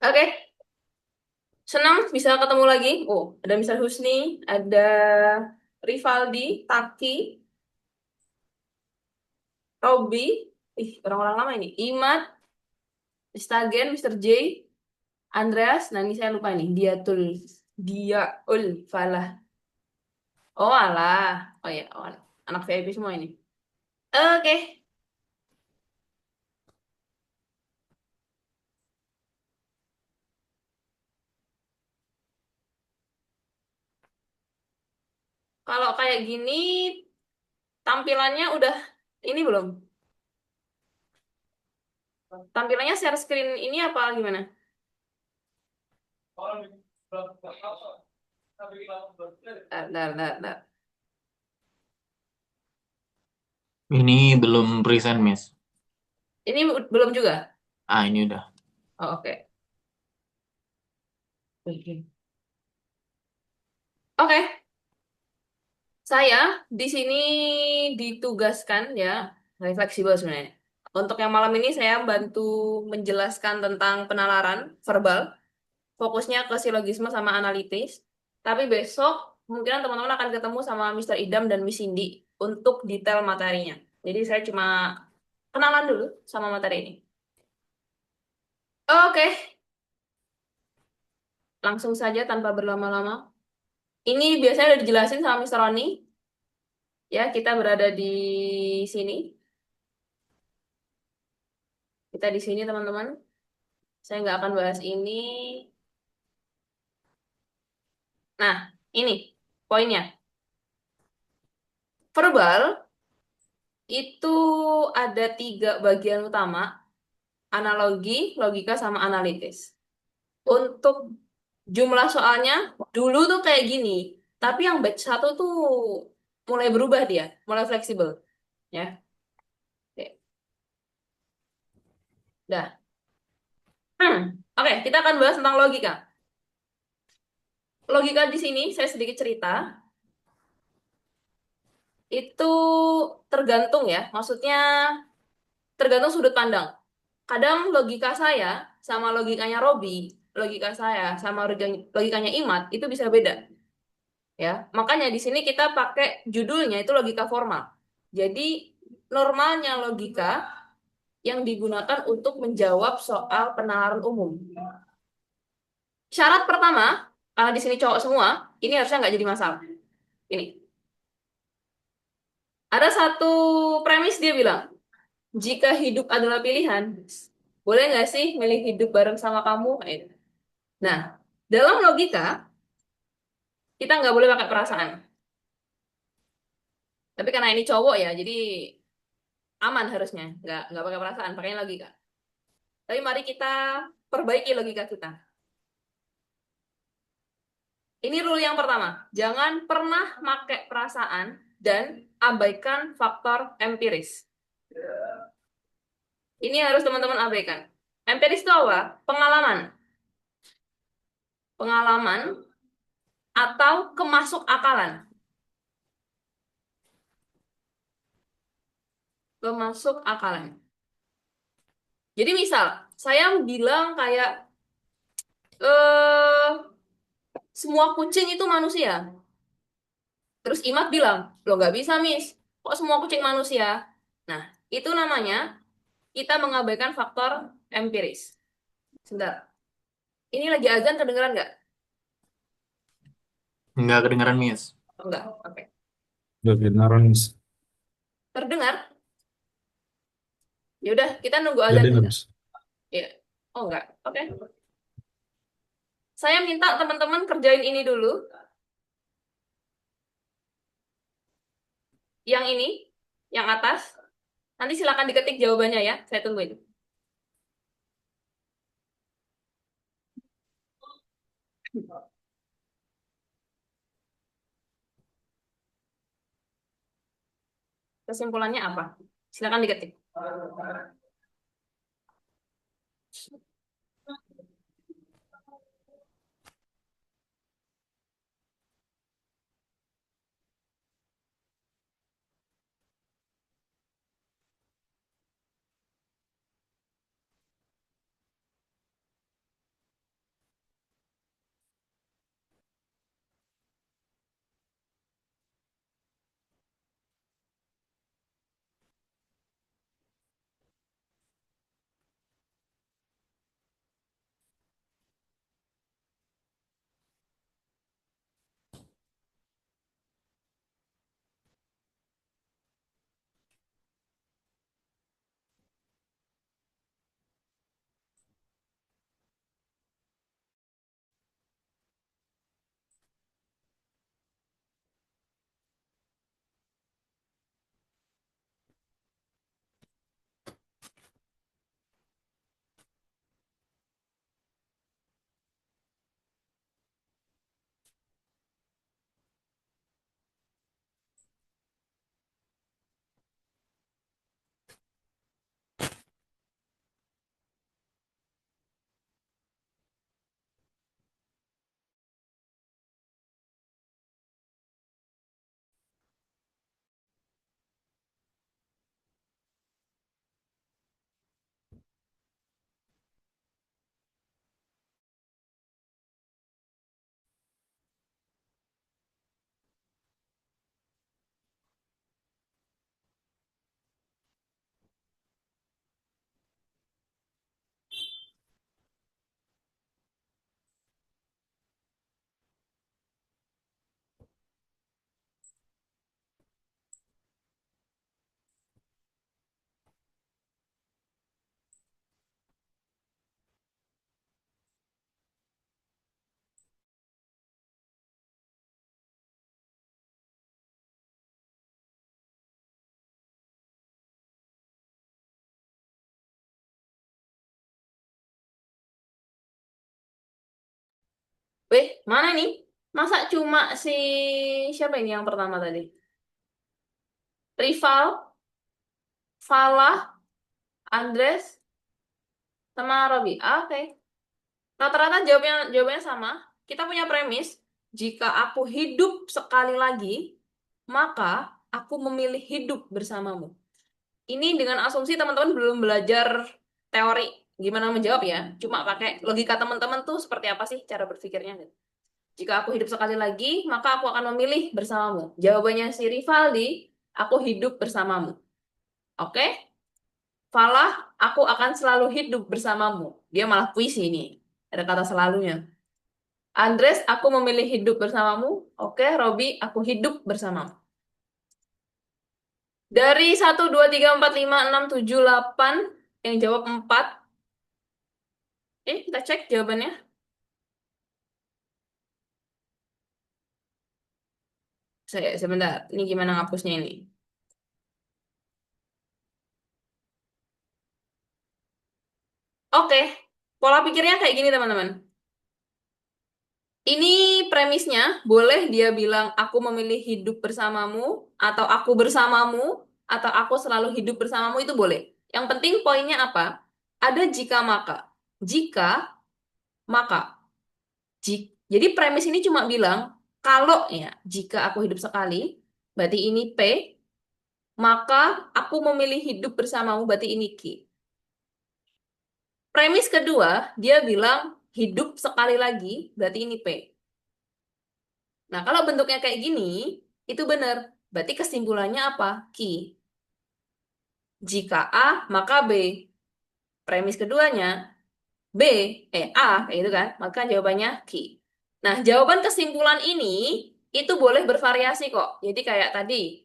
Oke, senang bisa ketemu lagi. Oh, ada Mister Husni, ada Rivaldi, Taki, Robby, orang-orang lama ini. Imad, Stagen, Mister J, Andreas, nah ini saya lupa nih. Diaul Falah. Oh alah, oh ya, oh, anak VIP semua ini. Oke, kalau kayak gini tampilannya udah ini belum? Tampilannya share screen ini apa gimana? Nah. Ini belum present, Miss. Ini belum juga. Ah, ini udah. Oh, oke. Oke, saya di sini ditugaskan ya, saya fleksibel sebenarnya. Untuk yang malam ini saya bantu menjelaskan tentang penalaran verbal, fokusnya ke silogisme sama analitis. Tapi besok mungkin teman-teman akan ketemu sama Mister Idam dan Miss Cindy untuk detail materinya. Jadi saya cuma kenalan dulu sama materi ini. Oke, langsung saja tanpa berlama-lama. Ini biasanya udah dijelasin sama Mister Roni. Ya, kita berada di sini. Kita di sini teman-teman. Saya nggak akan bahas ini. Nah, ini poinnya. Verbal itu ada tiga bagian utama, analogi, logika, sama analitis. Untuk jumlah soalnya, dulu tuh kayak gini. Tapi yang batch satu tuh mulai berubah dia, mulai fleksibel. Ya, oke. Dah. Oke, kita akan bahas tentang logika. Logika di sini, saya sedikit cerita, itu tergantung ya. Maksudnya tergantung sudut pandang. Kadang logika saya sama logikanya Robi, logika saya sama logikanya Imad itu bisa beda, ya. Makanya di sini kita pakai judulnya itu logika formal. Jadi normalnya logika yang digunakan untuk menjawab soal penalaran umum. Syarat pertama, karena di sini cowok semua, ini harusnya nggak jadi masalah. Ini ada satu premis dia bilang, jika hidup adalah pilihan, boleh nggak sih milih hidup bareng sama kamu? Nah, dalam logika, kita nggak boleh pakai perasaan. Tapi karena ini cowok ya, jadi aman harusnya. Nggak pakai perasaan, pakainya logika. Tapi mari kita perbaiki logika kita. Ini rule yang pertama. Jangan pernah pakai perasaan dan abaikan faktor empiris. Ini harus teman-teman abaikan. Empiris itu apa? Pengalaman. Pengalaman atau kemasuk akalan. Kemasuk akalan. Jadi misal, saya bilang kayak, eh semua kucing itu manusia. Terus Imad bilang, lo nggak bisa, Miss. Kok semua kucing manusia? Nah, itu namanya kita mengabaikan faktor empiris. Sebentar. Ini lagi azan kedengeran nggak? Nggak kedengeran, Miss. Oh, enggak. Oke. Udah kedengaran, Mas. Terdengar? Ya udah, kita nunggu Gak azan dengar, juga. Mas. Iya. Oh, enggak. Oke. Saya minta teman-teman kerjain ini dulu. Yang ini, yang atas. Nanti silakan diketik jawabannya ya. Saya tungguin. Kesimpulannya apa? Silakan diketik. Mana nih? Masa cuma si siapa ini yang pertama tadi? Rival, Falah, Andres, sama Robi. Ah, oke. Rata-rata jawabannya sama. Kita punya premis, jika aku hidup sekali lagi, maka aku memilih hidup bersamamu. Ini dengan asumsi teman-teman belum belajar teori gimana menjawab ya. Cuma pakai logika teman-teman tuh seperti apa sih cara berpikirnya. Jika aku hidup sekali lagi, maka aku akan memilih bersamamu. Jawabannya si Rivaldi, aku hidup bersamamu. Oke? Falah, aku akan selalu hidup bersamamu. Dia malah puisi ini. Ada kata selalunya. Andres, aku memilih hidup bersamamu. Oke, Robi, aku hidup bersamamu. Dari 1, 2, 3, 4, 5, 6, 7, 8, yang jawab 4. Kita cek jawabannya. Sebentar, ini gimana ngapusnya ini? Oke, pola pikirnya kayak gini teman-teman. Ini premisnya, boleh dia bilang aku memilih hidup bersamamu, atau aku bersamamu, atau aku selalu hidup bersamamu, itu boleh. Yang penting poinnya apa? Ada jika maka. Jika maka. Jadi premis ini cuma bilang, kalau ya, jika aku hidup sekali, berarti ini P, maka aku memilih hidup bersamamu, berarti ini Q. Premis kedua, dia bilang hidup sekali lagi, berarti ini P. Nah, kalau bentuknya kayak gini, itu benar. Berarti kesimpulannya apa? Ki. Jika A, maka B. Premis keduanya, B, A, kayak gitu kan. Maka jawabannya Ki. Nah, jawaban kesimpulan ini, itu boleh bervariasi kok. Jadi kayak tadi,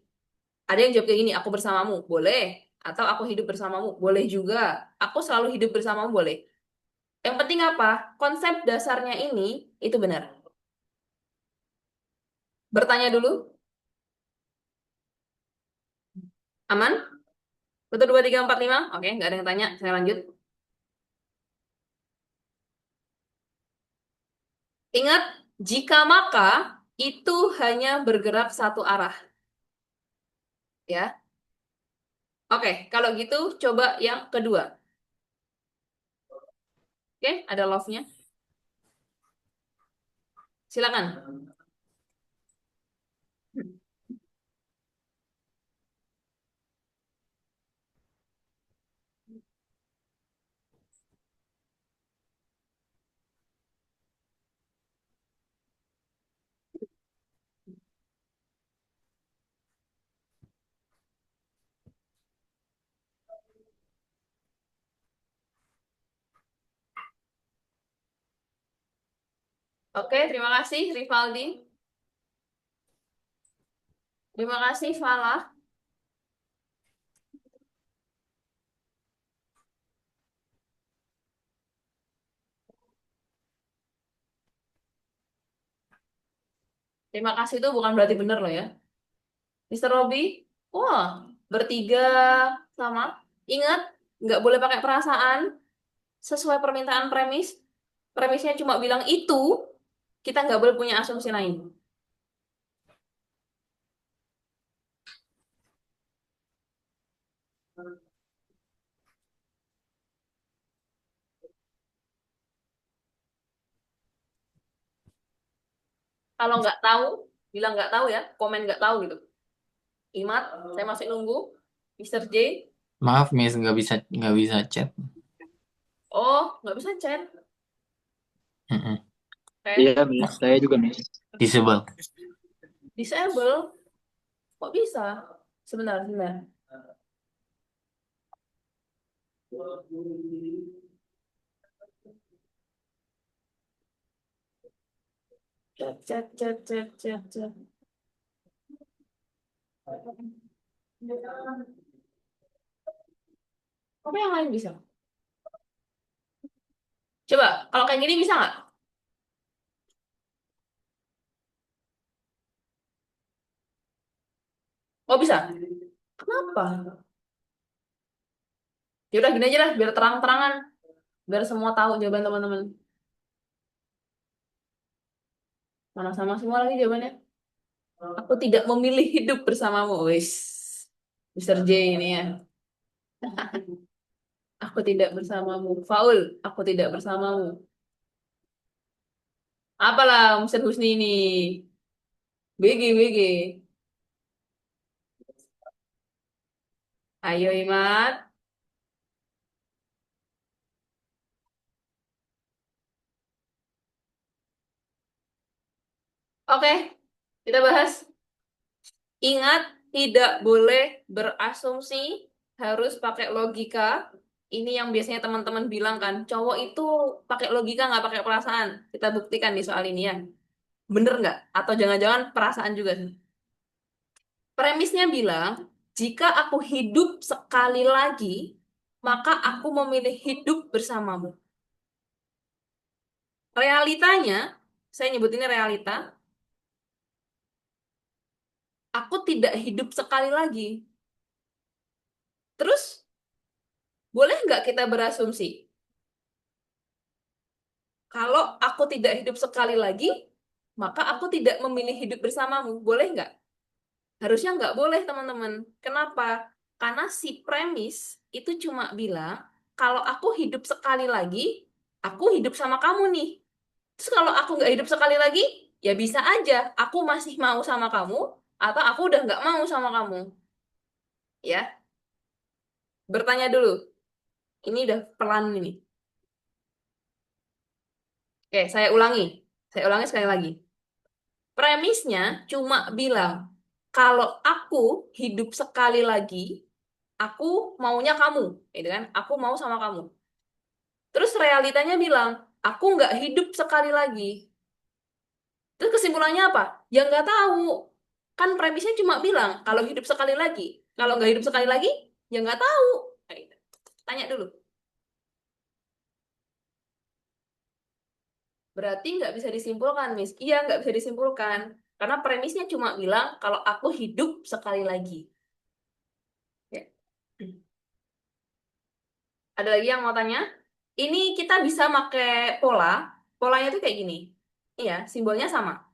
ada yang jawab kayak gini, aku bersamamu, boleh. Atau aku hidup bersamamu, boleh juga. Aku selalu hidup bersamamu, boleh. Yang penting apa? Konsep dasarnya ini, itu benar. Bertanya dulu, aman? Betul 2, 3, 4, 5. Oke, nggak ada yang tanya. Saya lanjut. Ingat, jika maka itu hanya bergerak satu arah. Ya. Oke, kalau gitu coba yang kedua. Oke, ada love-nya. Silakan. Oke, terima kasih Rivaldi. Terima kasih Falah. Terima kasih itu bukan berarti benar loh ya. Mister Robi, wah, bertiga sama. Ingat, nggak boleh pakai perasaan sesuai permintaan premis. Premisnya cuma bilang itu, kita nggak boleh punya asumsi lain. Kalau nggak tahu, bilang nggak tahu ya, komen nggak tahu gitu. Imat, saya masih nunggu. Mister J, Maaf, Miss, nggak bisa chat. oh nggak bisa chat. Mm-mm. Iya, Oke, Miss. Saya juga, Miss. Disable. disable. Kok bisa? Sebentar, sebentar. Chat, chat, chat, chat, chat, chat. Apa yang lain bisa? Coba, kalau kayak gini bisa nggak? Oh bisa. Kenapa? Ya udah gini aja lah, biar terang-terangan, biar semua tahu jawaban teman-teman. Mana sama semua lagi jawabannya. Aku tidak memilih hidup bersamamu. Wis. Mister J ini ya. Aku tidak bersamamu. Faul. Aku tidak bersamamu. Apalah Mister Husni ini? BG, BG. Ayo Imat. Oke, kita bahas. Ingat, tidak boleh berasumsi, harus pakai logika. Ini yang biasanya teman-teman bilang kan, cowok itu pakai logika nggak pakai perasaan. Kita buktikan di soal ini ya. Bener nggak? Atau jangan-jangan perasaan juga sih? Premisnya bilang, jika aku hidup sekali lagi, maka aku memilih hidup bersamamu. Realitanya, saya nyebut ini realita, aku tidak hidup sekali lagi. Terus, boleh nggak kita berasumsi? Kalau aku tidak hidup sekali lagi, maka aku tidak memilih hidup bersamamu. Boleh nggak? Harusnya nggak boleh, teman-teman. Kenapa? Karena si premis itu cuma bilang, kalau aku hidup sekali lagi, aku hidup sama kamu nih. Terus kalau aku nggak hidup sekali lagi, ya bisa aja aku masih mau sama kamu, atau aku udah nggak mau sama kamu. Ya, bertanya dulu. Ini udah pelan ini. Oke, saya ulangi. Saya ulangi sekali lagi. Premisnya cuma bilang, kalau aku hidup sekali lagi, aku maunya kamu, gitu kan? Aku mau sama kamu. Terus realitanya bilang, aku nggak hidup sekali lagi. Terus kesimpulannya apa? Ya nggak tahu. Kan premisnya cuma bilang, kalau hidup sekali lagi. Kalau nggak hidup sekali lagi, ya nggak tahu. Kayak gitu. Tanya dulu. Berarti nggak bisa disimpulkan, Miss. Iya, nggak bisa disimpulkan. Karena premisnya cuma bilang, kalau aku hidup sekali lagi. Ya. Ada lagi yang mau tanya? Ini kita bisa pakai pola. Polanya tuh kayak gini. Iya, simbolnya sama.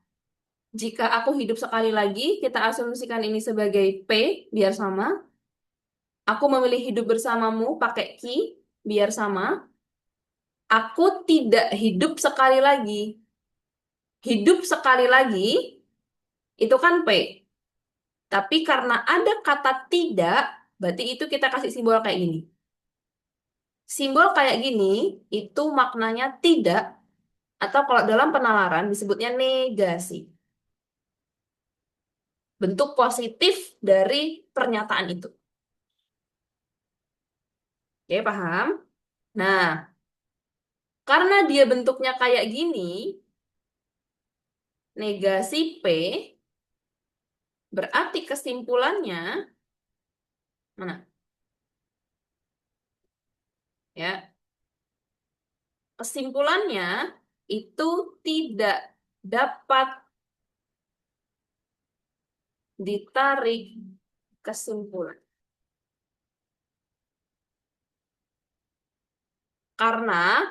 Jika aku hidup sekali lagi, kita asumsikan ini sebagai P, biar sama. Aku memilih hidup bersamamu pakai Q, biar sama. Aku tidak hidup sekali lagi. Hidup sekali lagi, itu kan P. Tapi karena ada kata tidak, berarti itu kita kasih simbol kayak gini. Simbol kayak gini, itu maknanya tidak, atau kalau dalam penalaran disebutnya negasi. Bentuk positif dari pernyataan itu. Oke, paham? Nah, karena dia bentuknya kayak gini, negasi P, berarti kesimpulannya, mana? Ya, kesimpulannya itu tidak dapat ditarik kesimpulan. Karena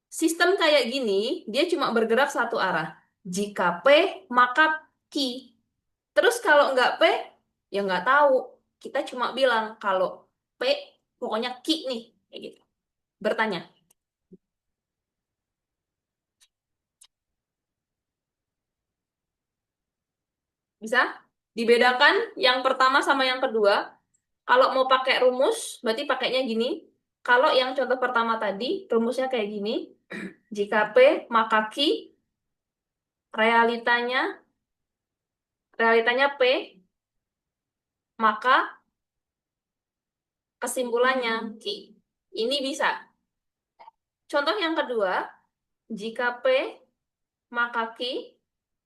sistem kayak gini, dia cuma bergerak satu arah. Jika P, maka Q. Terus kalau nggak P, ya nggak tahu. Kita cuma bilang kalau P, pokoknya Q nih. Kayak gitu. Bertanya. Bisa? Dibedakan yang pertama sama yang kedua. Kalau mau pakai rumus, berarti pakainya gini. Kalau yang contoh pertama tadi, rumusnya kayak gini. Jika P, maka Q, realitanya, realitanya P, maka kesimpulannya Q. Ini bisa. Contoh yang kedua, jika P, maka Q,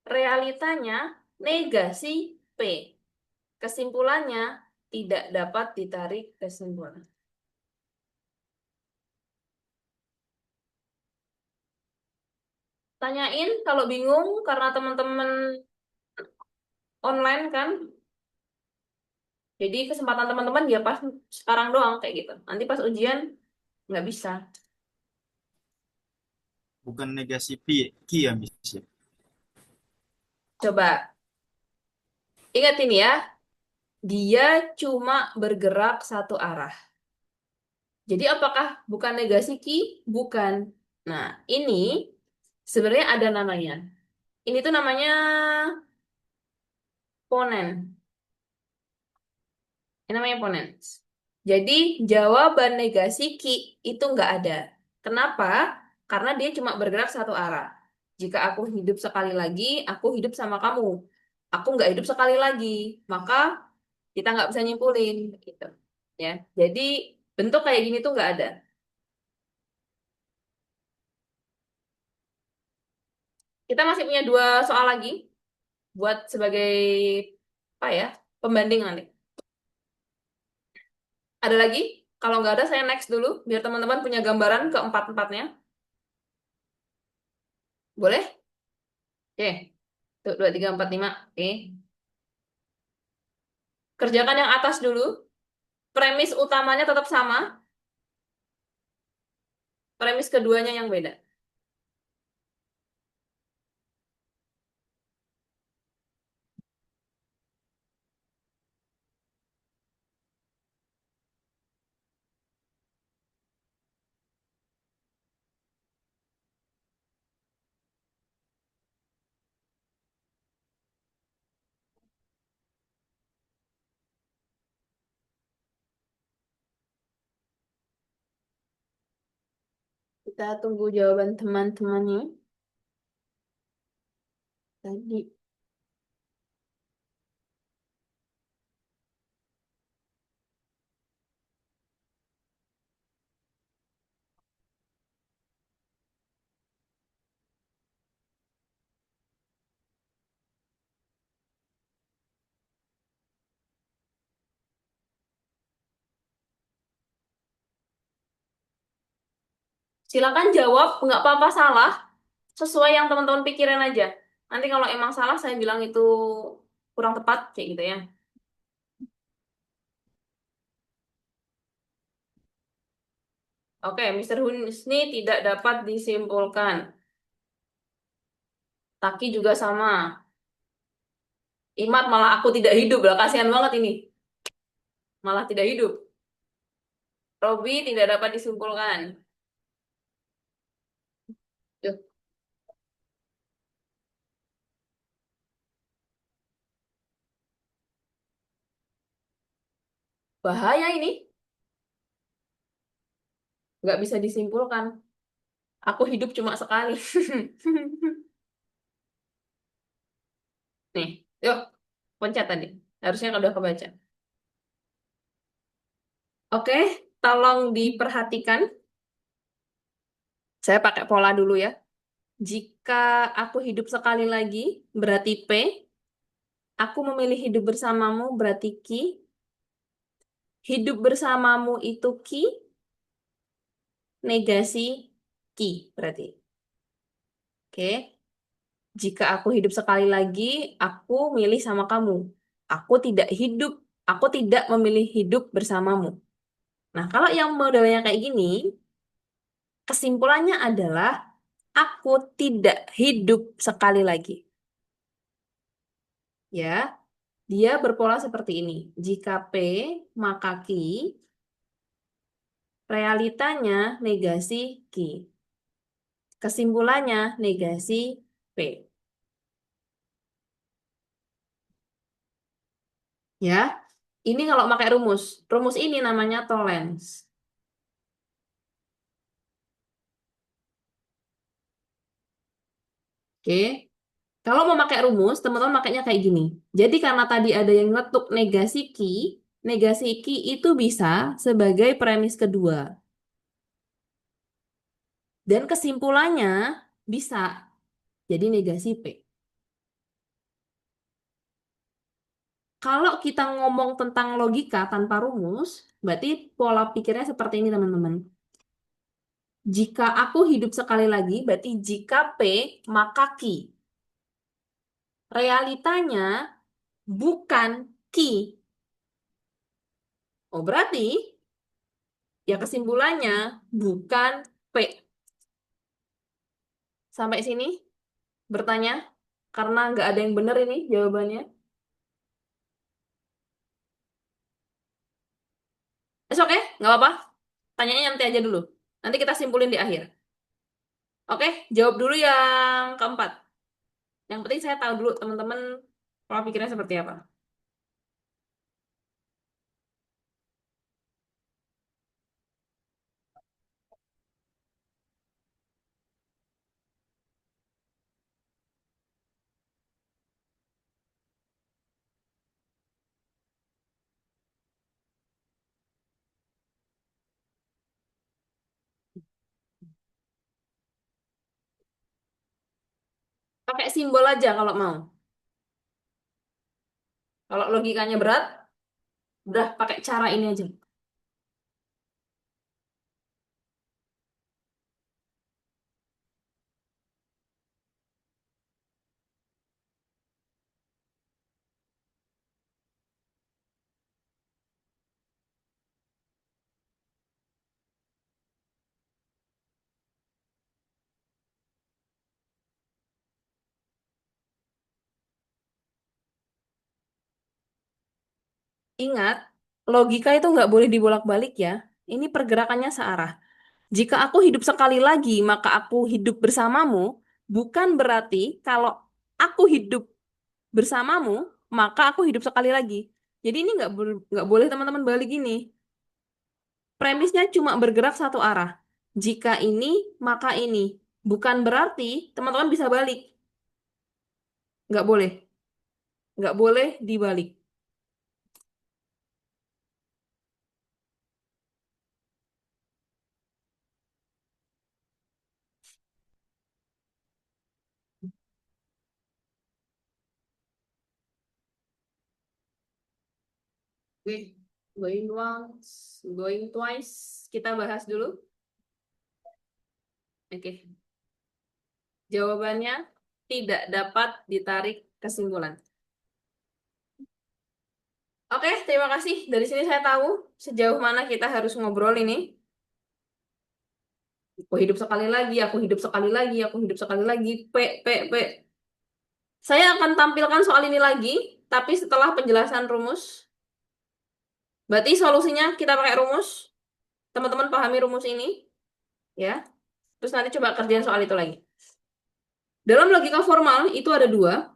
realitanya negasi P. Kesimpulannya tidak dapat ditarik kesimpulan. Tanyain kalau bingung karena teman-teman online kan. Jadi kesempatan teman-teman ya pas sekarang doang kayak gitu. Nanti pas ujian nggak bisa. Bukan negasi pi, ki ya, Miss, ya? Coba ingat ini ya, dia cuma bergerak satu arah. Jadi apakah bukan negasi ki? Bukan. Nah, ini sebenarnya ada namanya. Ini tuh namanya ponen. Ini namanya ponen. Jadi jawaban negasi ki itu nggak ada. Kenapa? Karena dia cuma bergerak satu arah. Jika aku hidup sekali lagi, aku hidup sama kamu. Aku nggak hidup sekali lagi, maka kita nggak bisa nyimpulin, gitu. Ya, jadi bentuk kayak gini tuh nggak ada. Kita masih punya dua soal lagi buat sebagai apa ya pembanding nanti. Ada lagi? Kalau nggak ada, saya next dulu biar teman-teman punya gambaran keempat-empatnya. Boleh? Oke. Tuh, 2, 3, 4, 5. Oke. Kerjakan yang atas dulu. Premis utamanya tetap sama. Premis keduanya yang beda. Kita tunggu jawaban teman-temannya. Tadi. Silakan jawab, nggak apa-apa salah. Sesuai yang teman-teman pikirin aja. Nanti kalau emang salah, saya bilang itu kurang tepat, kayak gitu ya. Oke, Mr. Husni tidak dapat disimpulkan. Taki juga sama. Imat malah aku tidak hidup lah, kasihan banget ini. Malah tidak hidup. Robi tidak dapat disimpulkan. Duh, bahaya ini. Nggak bisa disimpulkan. Aku hidup cuma sekali. Nih, yuk, pencet tadi. Harusnya udah kebaca. Oke, tolong diperhatikan. Saya pakai pola dulu ya. Jika aku hidup sekali lagi, berarti P. Aku memilih hidup bersamamu, berarti Q. Hidup bersamamu itu Q, negasi Q, berarti. Oke. Jika aku hidup sekali lagi, aku milih sama kamu. Aku tidak hidup, aku tidak memilih hidup bersamamu. Nah, kalau yang modelnya kayak gini, kesimpulannya adalah aku tidak hidup sekali lagi. Ya, dia berpola seperti ini. Jika P, maka Q, realitanya negasi Q. Kesimpulannya negasi P. Ya, ini kalau pakai rumus. Rumus ini namanya Tollens. Oke. Kalau mau pakai rumus, teman-teman makainya kayak gini. Jadi karena tadi ada yang ngetuk negasi ki itu bisa sebagai premis kedua. Dan kesimpulannya bisa jadi negasi P. Kalau kita ngomong tentang logika tanpa rumus, berarti pola pikirnya seperti ini teman-teman. Jika aku hidup sekali lagi, berarti jika P, maka ki. Realitanya bukan ki. Oh, berarti ya kesimpulannya bukan P. Sampai sini bertanya? karena nggak ada yang benar ini jawabannya. Oke, nggak apa-apa. Tanyanya nanti aja dulu. Nanti kita simpulin di akhir. Oke, jawab dulu yang keempat. Yang penting saya tahu dulu teman-teman pola pikirnya seperti apa. Pakai simbol aja kalau mau. Kalau logikanya berat, udah pakai cara ini aja. Ingat, logika itu nggak boleh dibolak-balik ya. Ini pergerakannya searah. Jika aku hidup sekali lagi, maka aku hidup bersamamu, bukan berarti kalau aku hidup bersamamu, maka aku hidup sekali lagi. Jadi ini nggak boleh teman-teman balik ini. Premisnya cuma bergerak satu arah. Jika ini, maka ini. Bukan berarti teman-teman bisa balik. Nggak boleh. Nggak boleh dibalik. Oke, going once, going twice. Kita bahas dulu. Oke. Jawabannya tidak dapat ditarik kesimpulan. Oke, terima kasih. Dari sini saya tahu sejauh mana kita harus ngobrol ini. Aku hidup sekali lagi, aku hidup sekali lagi, aku hidup sekali lagi. P, P, P. Saya akan tampilkan soal ini lagi, tapi setelah penjelasan rumus. Berarti solusinya kita pakai rumus. Teman-teman pahami rumus ini, ya. Terus nanti coba kerjain soal itu lagi. Dalam logika formal itu ada dua,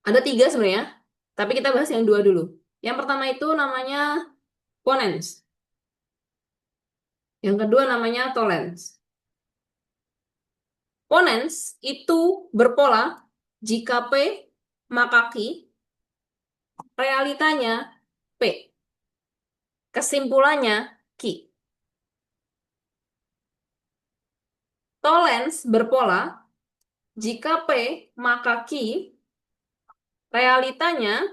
ada tiga sebenarnya. Tapi kita bahas yang dua dulu. Yang pertama itu namanya ponens. Yang kedua namanya tolens. Ponens itu berpola jika P maka Q, realitanya P. Kesimpulannya Q. Tolens berpola jika P maka Q, realitanya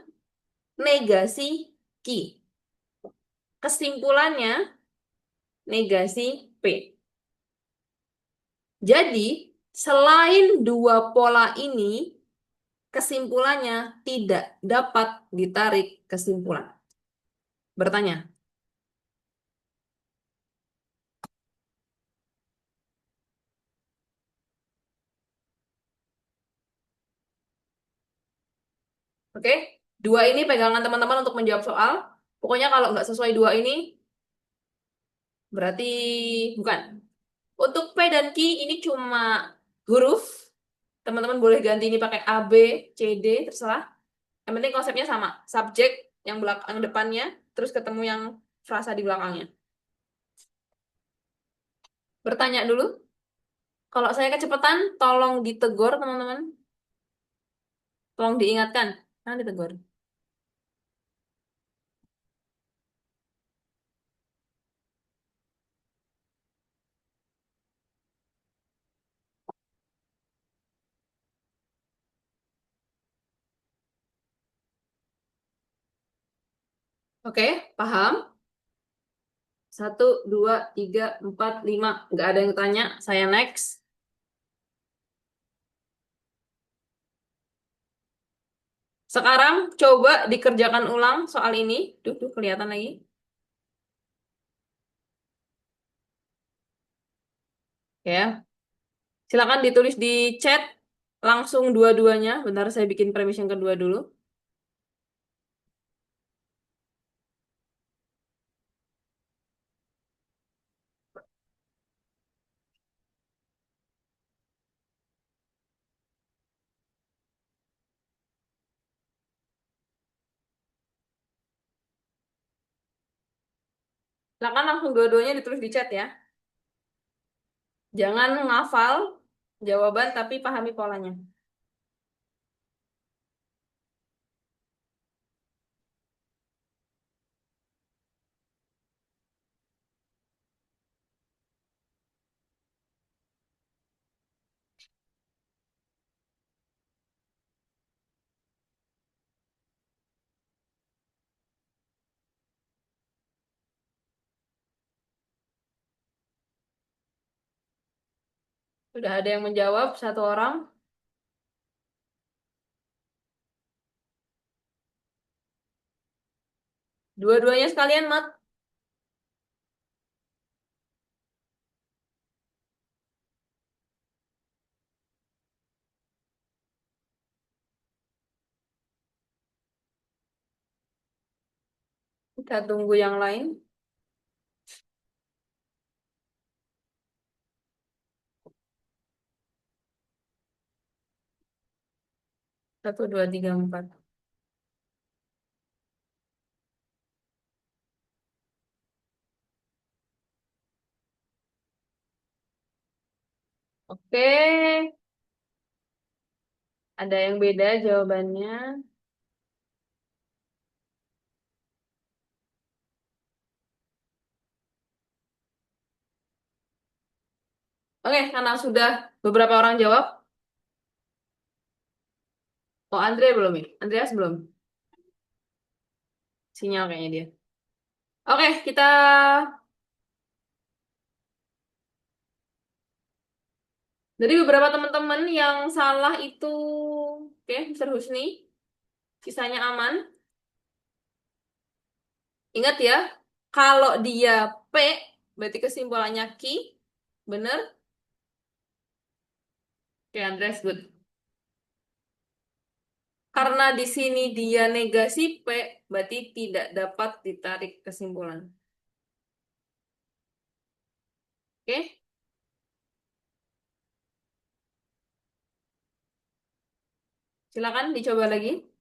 negasi Q. Kesimpulannya negasi P. Jadi, selain dua pola ini, kesimpulannya tidak dapat ditarik kesimpulan. Bertanya. Oke, dua ini pegangan teman-teman untuk menjawab soal. Pokoknya kalau nggak sesuai dua ini, berarti bukan. Untuk P dan Q ini cuma huruf. Teman-teman boleh ganti ini pakai A, B, C, D, terserah. Yang penting konsepnya sama. Subjek yang belakang depannya, terus ketemu yang frasa di belakangnya. Bertanya dulu. Kalau saya kecepatan, tolong ditegur teman-teman. Tolong diingatkan. Nah, ditegur. Oke, paham? Satu, dua, tiga, empat, lima. Nggak ada yang tanya. Saya next. Sekarang coba dikerjakan ulang soal ini. Tuh, kelihatan lagi. Ya. Silakan ditulis di chat langsung dua-duanya. Bentar saya bikin premis yang kedua dulu. Silakan langsung dua-duanya ditulis di chat ya. Jangan ngafal jawaban tapi pahami polanya. Sudah ada yang menjawab satu orang. Dua-duanya sekalian, Mat. Kita tunggu yang lain. Satu, dua, tiga, empat. Oke, ada yang beda jawabannya. Oke, karena sudah beberapa orang jawab. Oh, Andre belum ya? Andreas belum. Sinyal kayaknya dia. Oke, kita dari beberapa teman-teman yang salah itu, oke, Mister Husni, sisanya aman. Ingat ya, kalau dia P, berarti kesimpulannya Ki, bener? Oke, Andreas good. Karena di sini dia negasi P, berarti tidak dapat ditarik kesimpulan. Oke, silakan dicoba lagi.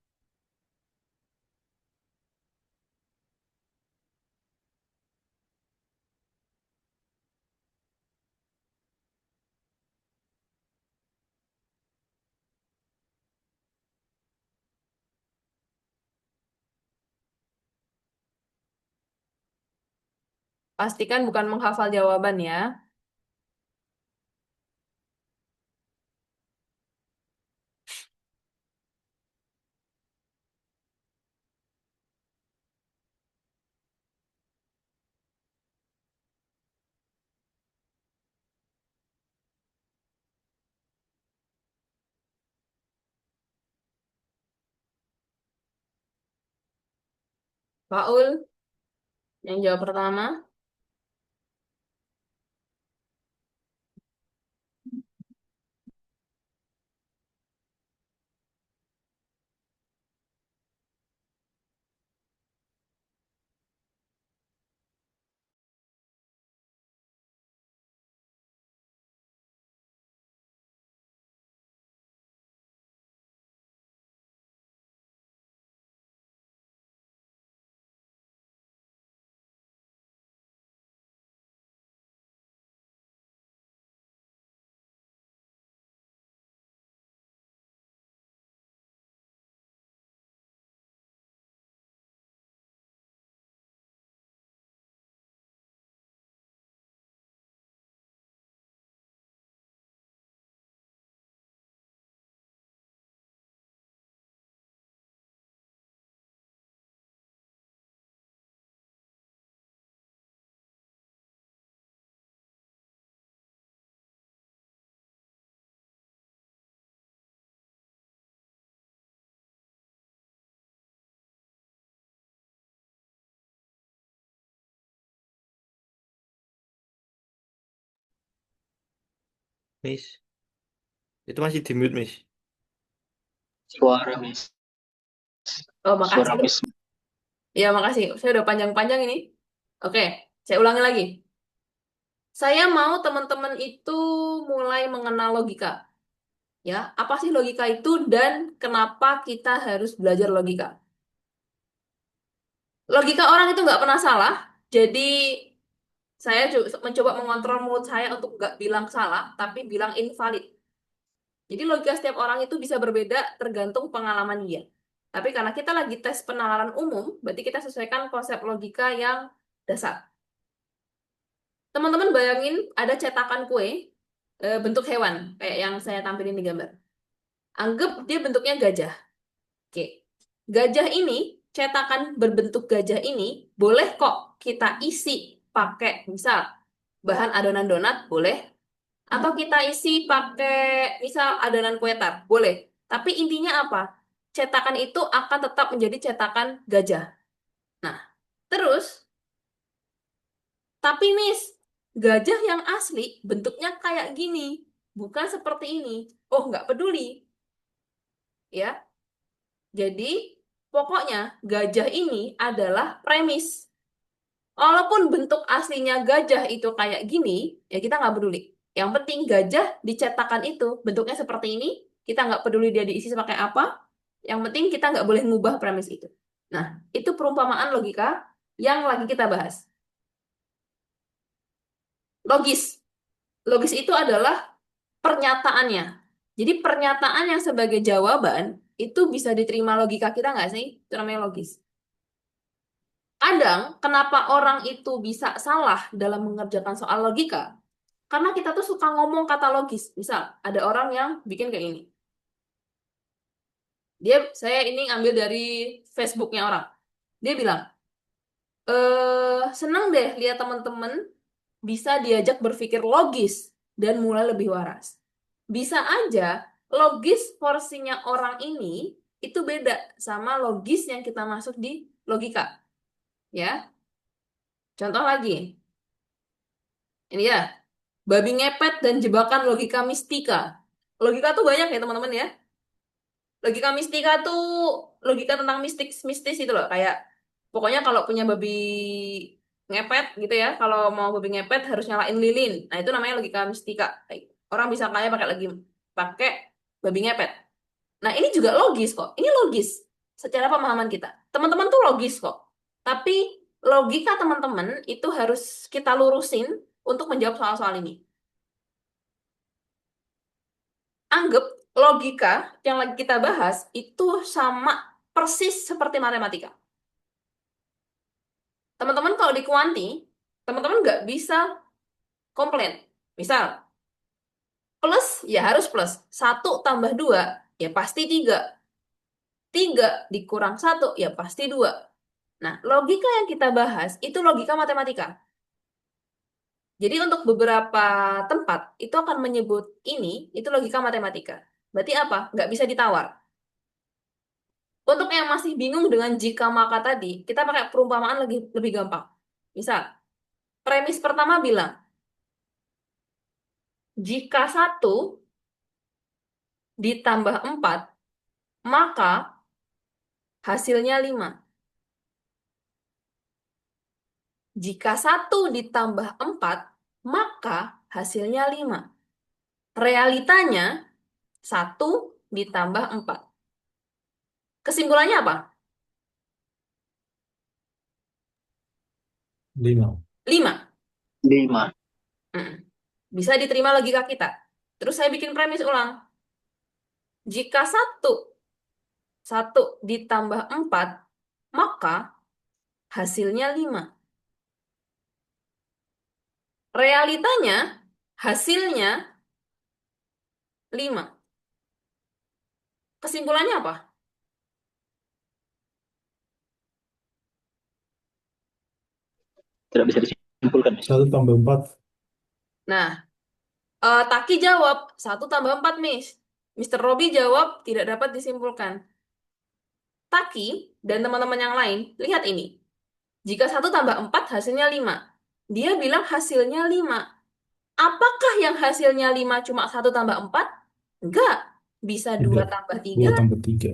Pastikan bukan menghafal jawaban ya. Paul, yang jawab pertama. Miss, itu masih di mute, Miss. Suara Miss. Oh, Suara makasih. Miss. Ya, makasih. Saya udah panjang-panjang ini. Oke, saya ulangi lagi. Saya mau teman-teman itu mulai mengenal logika. Ya, apa sih logika itu dan kenapa kita harus belajar logika? Logika orang itu nggak pernah salah, jadi saya mencoba mengontrol mulut saya untuk nggak bilang salah, tapi bilang invalid. Jadi logika setiap orang itu bisa berbeda tergantung pengalaman dia. Tapi karena kita lagi tes penalaran umum, berarti kita sesuaikan konsep logika yang dasar. Teman-teman bayangin ada cetakan kue bentuk hewan, kayak yang saya tampilin di gambar. Anggap dia bentuknya gajah. Oke. Gajah ini, cetakan berbentuk gajah ini, boleh kok kita isi pakai, misal, bahan adonan donat, boleh. Atau kita isi pakai, misal, adonan kue tar, boleh. Tapi intinya apa? Cetakan itu akan tetap menjadi cetakan gajah. Nah, terus, tapi Miss, gajah yang asli bentuknya kayak gini, bukan seperti ini. Oh, nggak peduli. Ya, jadi pokoknya gajah ini adalah premis. Walaupun bentuk aslinya gajah itu kayak gini, ya kita nggak peduli. Yang penting gajah dicetakan itu bentuknya seperti ini, kita nggak peduli dia diisi pakai apa. Yang penting kita nggak boleh ngubah premis itu. Nah, itu perumpamaan logika yang lagi kita bahas. Logis. Logis itu adalah pernyataannya. Jadi pernyataan yang sebagai jawaban itu bisa diterima logika kita nggak sih? Itu namanya logis. Kadang, kenapa orang itu bisa salah dalam mengerjakan soal logika? Karena kita tuh suka ngomong kata logis. Misal, ada orang yang bikin kayak ini. Saya ini ambil dari Facebooknya orang. Dia bilang, seneng deh lihat teman-teman bisa diajak berpikir logis dan mulai lebih waras. Bisa aja logis porsinya orang ini itu beda sama logis yang kita masuk di logika. Ya, contoh lagi. Ini ya, babi ngepet dan jebakan logika mistika. Logika tuh banyak ya teman-teman ya. Logika mistika tuh logika tentang mistis itu loh. Kayak pokoknya kalau punya babi ngepet gitu ya, kalau mau babi ngepet harus nyalain lilin. Nah itu namanya logika mistika. Orang bisa kaya pakai babi ngepet. Nah ini juga logis kok. Ini logis secara pemahaman kita. Teman-teman tuh logis kok. Tapi logika teman-teman itu harus kita lurusin untuk menjawab soal-soal ini. Anggap logika yang lagi kita bahas itu sama persis seperti matematika. Teman-teman kalau di kuanti, teman-teman nggak bisa komplain. Misal, plus ya harus plus. 1 tambah 2 ya pasti 3. 3 dikurang 1 ya pasti 2. Nah, logika yang kita bahas itu logika matematika. Jadi untuk beberapa tempat itu akan menyebut ini, itu logika matematika. Berarti apa? Nggak bisa ditawar. Untuk yang masih bingung dengan jika maka tadi, kita pakai perumpamaan lebih gampang. Misal, premis pertama bilang, jika 1 ditambah 4, maka hasilnya 5. Jika 1 ditambah 4, maka hasilnya 5. Realitanya 1 ditambah 4. Kesimpulannya apa? 5. 5. 5. Bisa diterima logika kita. Terus saya bikin premis ulang. Jika 1 ditambah 4, maka hasilnya 5. Realitanya hasilnya 5. Kesimpulannya apa? Tidak bisa disimpulkan. 1 tambah 4. Nah, Taki jawab 1 tambah 4, Miss. Mr. Robi jawab tidak dapat disimpulkan. Taki dan teman-teman yang lain, lihat ini. Jika 1 tambah 4 hasilnya 5. Dia bilang hasilnya 5. Apakah yang hasilnya 5 cuma 1 tambah 4? Enggak. bisa 2 Tidak. tambah 3, 2 tambah 3.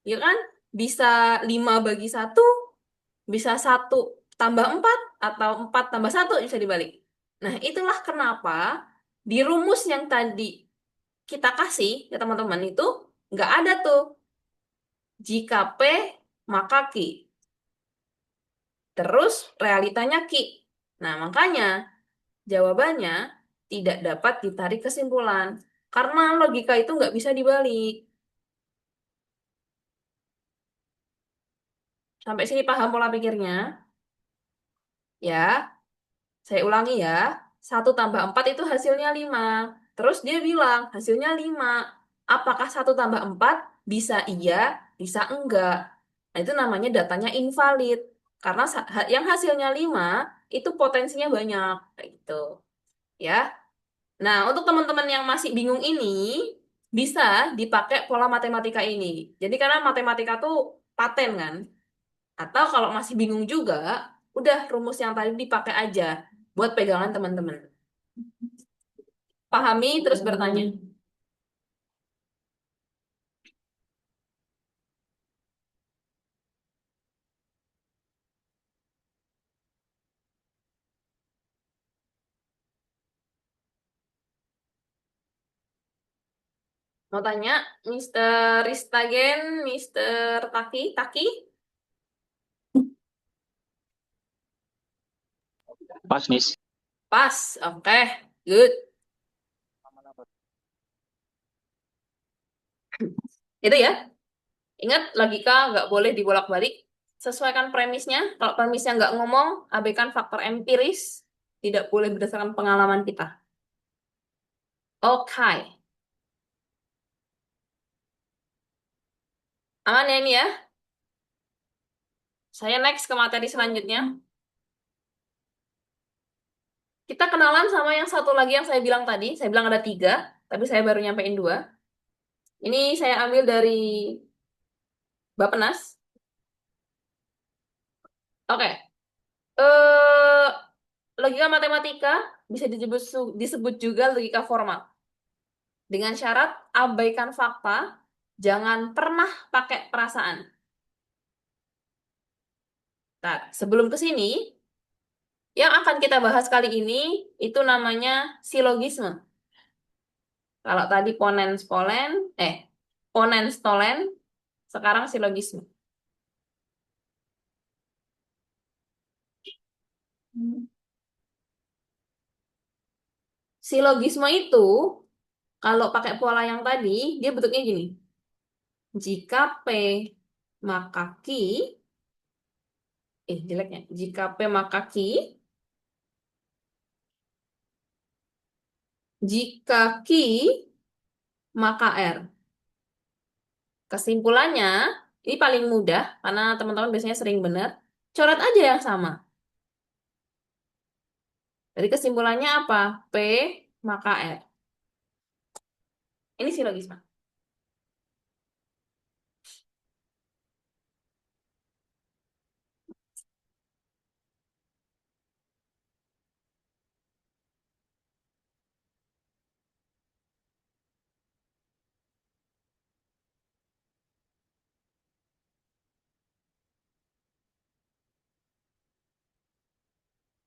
ya kan? Bisa 5 bagi 1, bisa 1 tambah 4, atau 4 tambah 1 bisa dibalik. Nah, itulah kenapa di rumus yang tadi kita kasih ke teman-teman itu nggak ada tuh jika P maka Q. Terus realitanya Q. Nah, makanya jawabannya tidak dapat ditarik kesimpulan. Karena logika itu nggak bisa dibalik. Sampai sini paham pola pikirnya? Ya, saya ulangi ya. 1 tambah 4 itu hasilnya 5. Terus dia bilang hasilnya 5. Apakah 1 tambah 4 bisa iya, bisa enggak? Nah, itu namanya datanya invalid. Karena yang hasilnya 5 itu potensinya banyak. Kayak gitu. Ya. Nah, untuk teman-teman yang masih bingung ini, bisa dipakai pola matematika ini. Jadi karena matematika tuh paten kan. Atau kalau masih bingung juga, udah rumus yang tadi dipakai aja buat pegangan teman-teman. Pahami terus bertanya. Mau tanya, Mister Ristagen, Mister Taki, Taki? Pas, Miss. Pas, oke, good. Itu ya. Ingat, logika nggak boleh dibolak-balik. Sesuaikan premisnya. Kalau premisnya nggak ngomong, abaikan faktor empiris. Tidak boleh berdasarkan pengalaman kita. Oke. Aman ya ini ya? Saya next ke materi selanjutnya. Kita kenalan sama yang satu lagi yang saya bilang tadi. Saya bilang ada 3, tapi saya baru nyampein 2. Ini saya ambil dari Bappenas. Oke. Eh, logika matematika bisa disebut juga logika formal. Dengan syarat abaikan fakta, jangan pernah pakai perasaan. Nah, sebelum ke sini, yang akan kita bahas kali ini itu namanya silogisme. Kalau tadi ponen stolen, sekarang silogisme. Silogisme itu kalau pakai pola yang tadi, dia bentuknya gini. Jika P maka Q, jeleknya. Jika P maka Q, jika Q maka R. Kesimpulannya, ini paling mudah karena teman-teman biasanya sering benar. Coret aja yang sama. Jadi kesimpulannya apa? P maka R. Ini silogisme.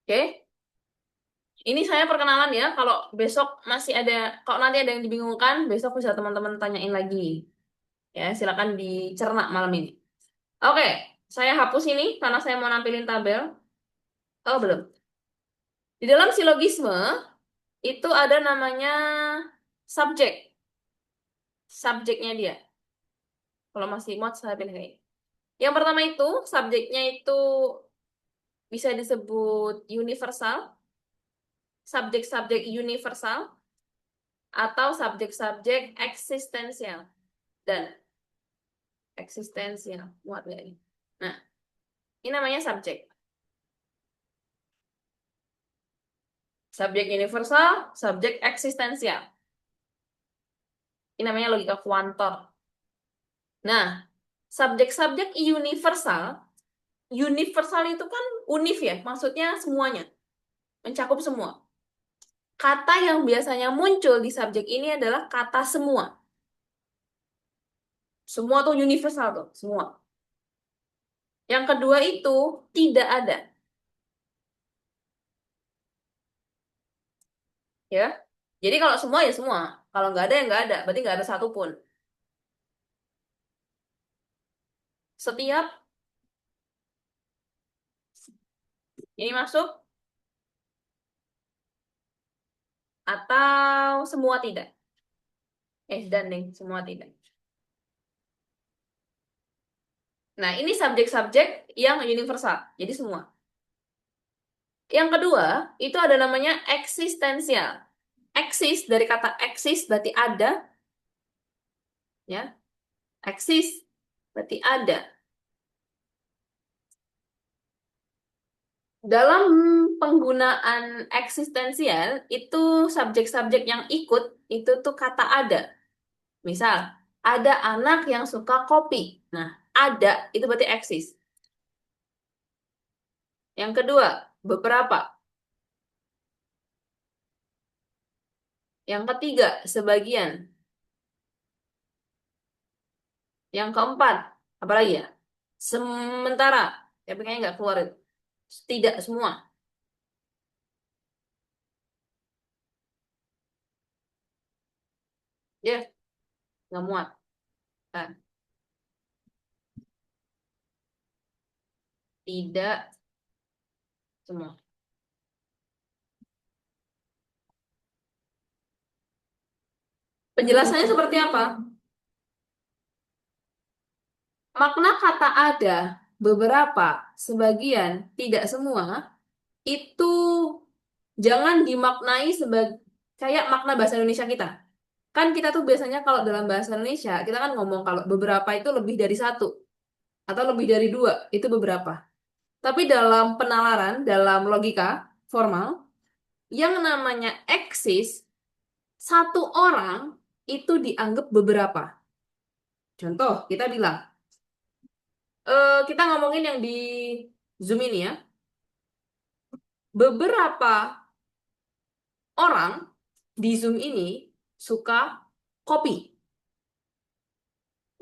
Oke? Ini saya perkenalan ya. Kalau besok masih ada, kalau nanti ada yang dibingungkan, besok bisa teman-teman tanyain lagi. Ya, silakan dicerna malam ini. Oke, saya hapus ini karena saya mau nampilin tabel. Oh, belum. Di dalam silogisme itu ada namanya subjek. Subjeknya dia. Kalau masih mod saya pilih kayak ini. Yang pertama itu, subjeknya itu bisa disebut universal, subjek-subjek universal, atau subjek-subjek eksistensial. Dan eksistensial, muat nggak ini? Nah, ini namanya subjek. Subjek universal, subjek eksistensial. Ini namanya logika kuantor. Nah, subjek-subjek universal, universal itu kan unif ya, maksudnya semuanya, mencakup semua. Kata yang biasanya muncul di subjek ini adalah kata semua. Semua tuh universal tuh, semua. Yang kedua itu tidak ada, ya. Jadi kalau semua ya semua. Kalau nggak ada ya nggak ada. Berarti nggak ada satupun. Setiap ini masuk atau semua tidak? Dan nih, semua tidak. Nah, ini subjek-subjek yang universal. Jadi semua. Yang kedua, itu ada namanya eksistensial. Eksis dari kata eksis berarti ada, ya. Eksis berarti ada. Dalam penggunaan eksistensial itu subjek-subjek yang ikut itu tuh kata ada. Misal, ada anak yang suka kopi. Nah, ada itu berarti eksis. Yang kedua, beberapa. Yang ketiga, sebagian. Yang keempat, apa lagi ya? Sementara. Tapi kayaknya nggak keluar itu. Tidak semua. Ya, nggak muat. Nah, tidak semua. Penjelasannya seperti apa? Makna kata ada, beberapa, sebagian, tidak semua, itu jangan dimaknai sebagai kayak makna bahasa Indonesia kita. Kan kita tuh biasanya kalau dalam bahasa Indonesia, kita kan ngomong kalau beberapa itu lebih dari satu, atau lebih dari dua, itu beberapa. Tapi dalam penalaran, dalam logika formal, yang namanya eksis, satu orang itu dianggap beberapa. Contoh, kita bilang, kita ngomongin yang di Zoom ini ya, beberapa orang di Zoom ini suka kopi.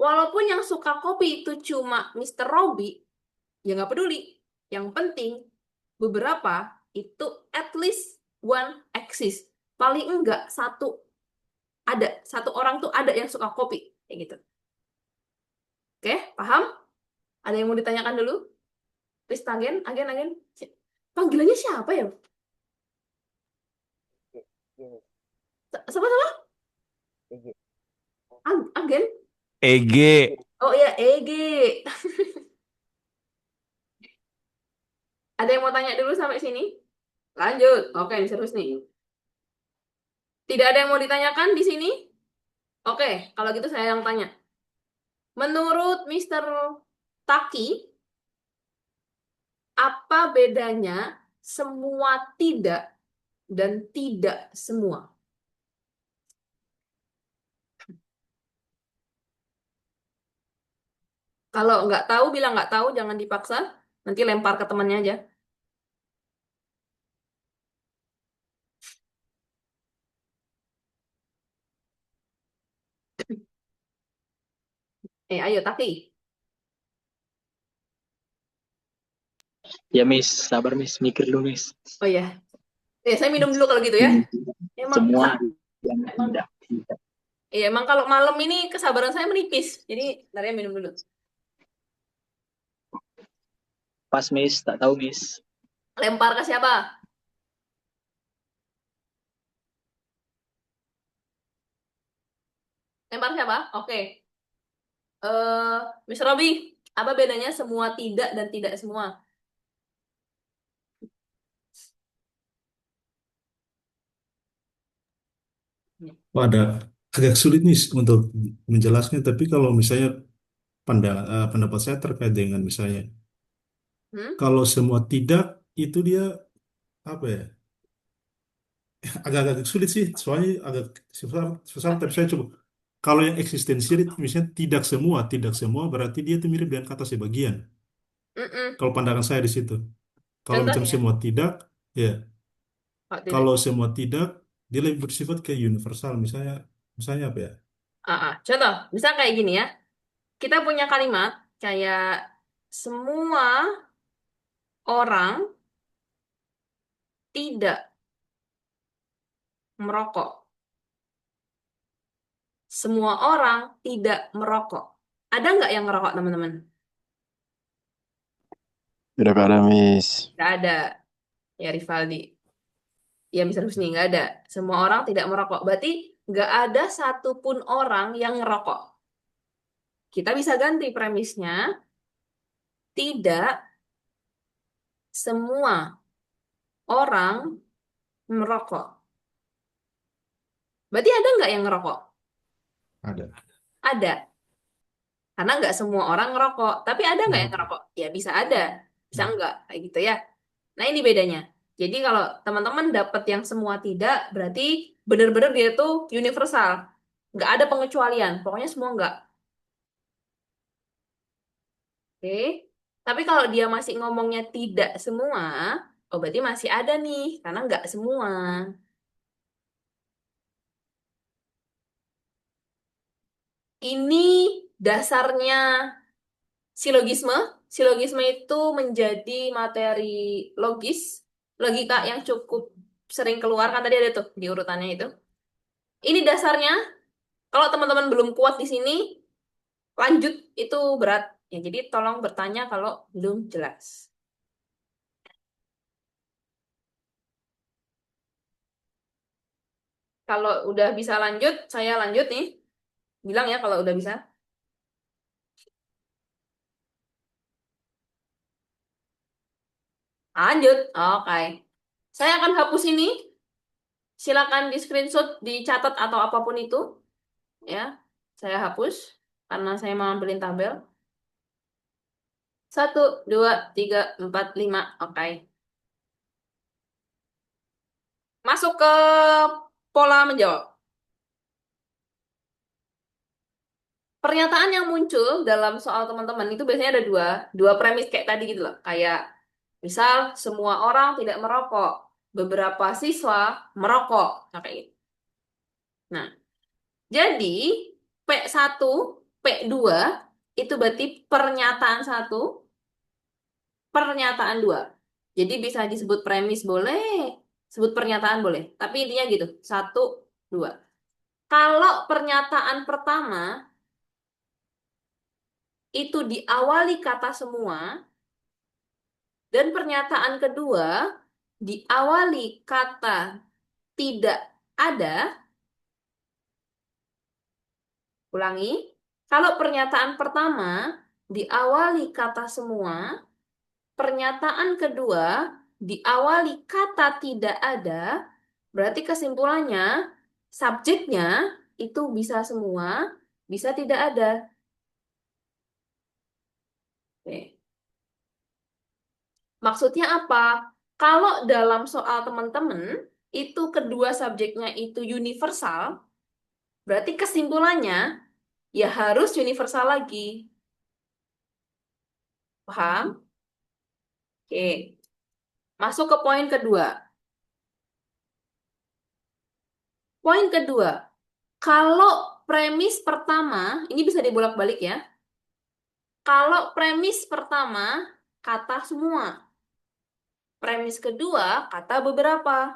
Walaupun yang suka kopi itu cuma Mister Robby, ya nggak peduli. Yang penting, beberapa itu at least one exist. Paling enggak satu ada, satu orang tuh ada yang suka kopi. Kayak gitu. Oke, paham? Ada yang mau ditanyakan dulu? Please, agen. Panggilannya siapa ya? Sama-sama? Agen? EG. Oh iya, EG. Ada yang mau tanya dulu sampai sini? Lanjut. Oke, ini serius nih. Tidak ada yang mau ditanyakan di sini? Oke, kalau gitu saya yang tanya. Menurut Mister Taki, apa bedanya semua tidak dan tidak semua? Kalau nggak tahu, bilang nggak tahu, jangan dipaksa. Nanti lempar ke temannya aja. Ayo, Taki. Ya, Miss. Sabar, Miss. Mikir dulu, Miss. Oh ya. Saya minum dulu kalau gitu ya. Emang, Semua yang emang, tidak. Tidak. emang kalau malam ini kesabaran saya menipis. Jadi, ntar ya minum dulu. Pas, Miss. Tak tahu, Miss. Lempar ke siapa? Lempar siapa? Oke. Mr. Robby, apa bedanya semua tidak dan tidak semua? Ada agak sulit nih untuk menjelaskan, tapi kalau misalnya pendapat saya terkait dengan misalnya Hmm? kalau semua tidak itu dia apa ya, agak-agak sulit sih soalnya agak susah, susah tapi saya coba kalau yang eksistensial itu misalnya tidak semua berarti dia itu mirip dengan kata sebagian Mm-mm. kalau pandangan saya di situ. Kalau macam Contohnya? semua tidak, ya Oh, tidak. kalau semua tidak dia lebih bersifat kayak universal, misalnya misalnya apa ya. Contoh, misal kayak gini ya. kita punya kalimat kayak semua orang tidak merokok. Semua orang tidak merokok. Ada nggak yang ngerokok, teman-teman? Tidak ada, Miss. Nggak ada. Ya, Rivaldi. Ya, Mr. Husni, nggak ada. Semua orang tidak merokok. Berarti nggak ada satupun orang yang ngerokok. Kita bisa ganti premisnya. Tidak semua orang merokok. Berarti ada nggak yang ngerokok? Ada. Ada. Karena nggak semua orang ngerokok. Tapi ada nggak yang Merokok. ngerokok? Ya bisa ada. Bisa Hmm. enggak. Kayak gitu ya. Nah, ini bedanya. Jadi kalau teman-teman dapat yang semua tidak, berarti benar-benar dia itu universal. Nggak ada pengecualian. Pokoknya semua nggak. Oke. Tapi kalau dia masih ngomongnya tidak semua, oh berarti masih ada nih. Karena nggak semua. Ini dasarnya silogisme. Silogisme itu menjadi materi logis, logika yang cukup sering keluar. Kan tadi ada tuh di urutannya itu. Ini dasarnya. Kalau teman-teman belum kuat di sini, lanjut itu berat. Ya, jadi tolong bertanya kalau belum jelas. Kalau udah bisa lanjut, saya lanjut nih. Bilang ya kalau udah bisa. Lanjut. Oke. Saya akan hapus ini. Silakan di screenshot, dicatat atau apapun itu. Ya, saya hapus karena saya mau ambilin tabel. 1, 2, 3, 4, 5. Oke. Masuk ke pola menjawab. Pernyataan yang muncul dalam soal teman-teman itu biasanya ada dua premis kayak tadi gitu loh. Kayak misal semua orang tidak merokok, beberapa siswa merokok. Nah, kayak gitu. Nah, jadi P1, P2 itu berarti pernyataan satu, pernyataan dua. Jadi bisa disebut premis boleh, sebut pernyataan boleh. Tapi intinya gitu, 1, 2. Kalau pernyataan pertama itu diawali kata semua, dan pernyataan kedua diawali kata tidak ada. Ulangi. Kalau pernyataan pertama diawali kata semua, pernyataan kedua diawali kata tidak ada, berarti kesimpulannya subjeknya itu bisa semua, bisa tidak ada. Oke. Maksudnya apa? Kalau dalam soal teman-teman, itu kedua subjeknya itu universal, berarti kesimpulannya ya harus universal lagi. Paham? Oke. Masuk ke poin kedua. Poin kedua, kalau premis pertama, ini bisa dibolak-balik ya. Kalau premis pertama, kata semua. Premis kedua, kata beberapa.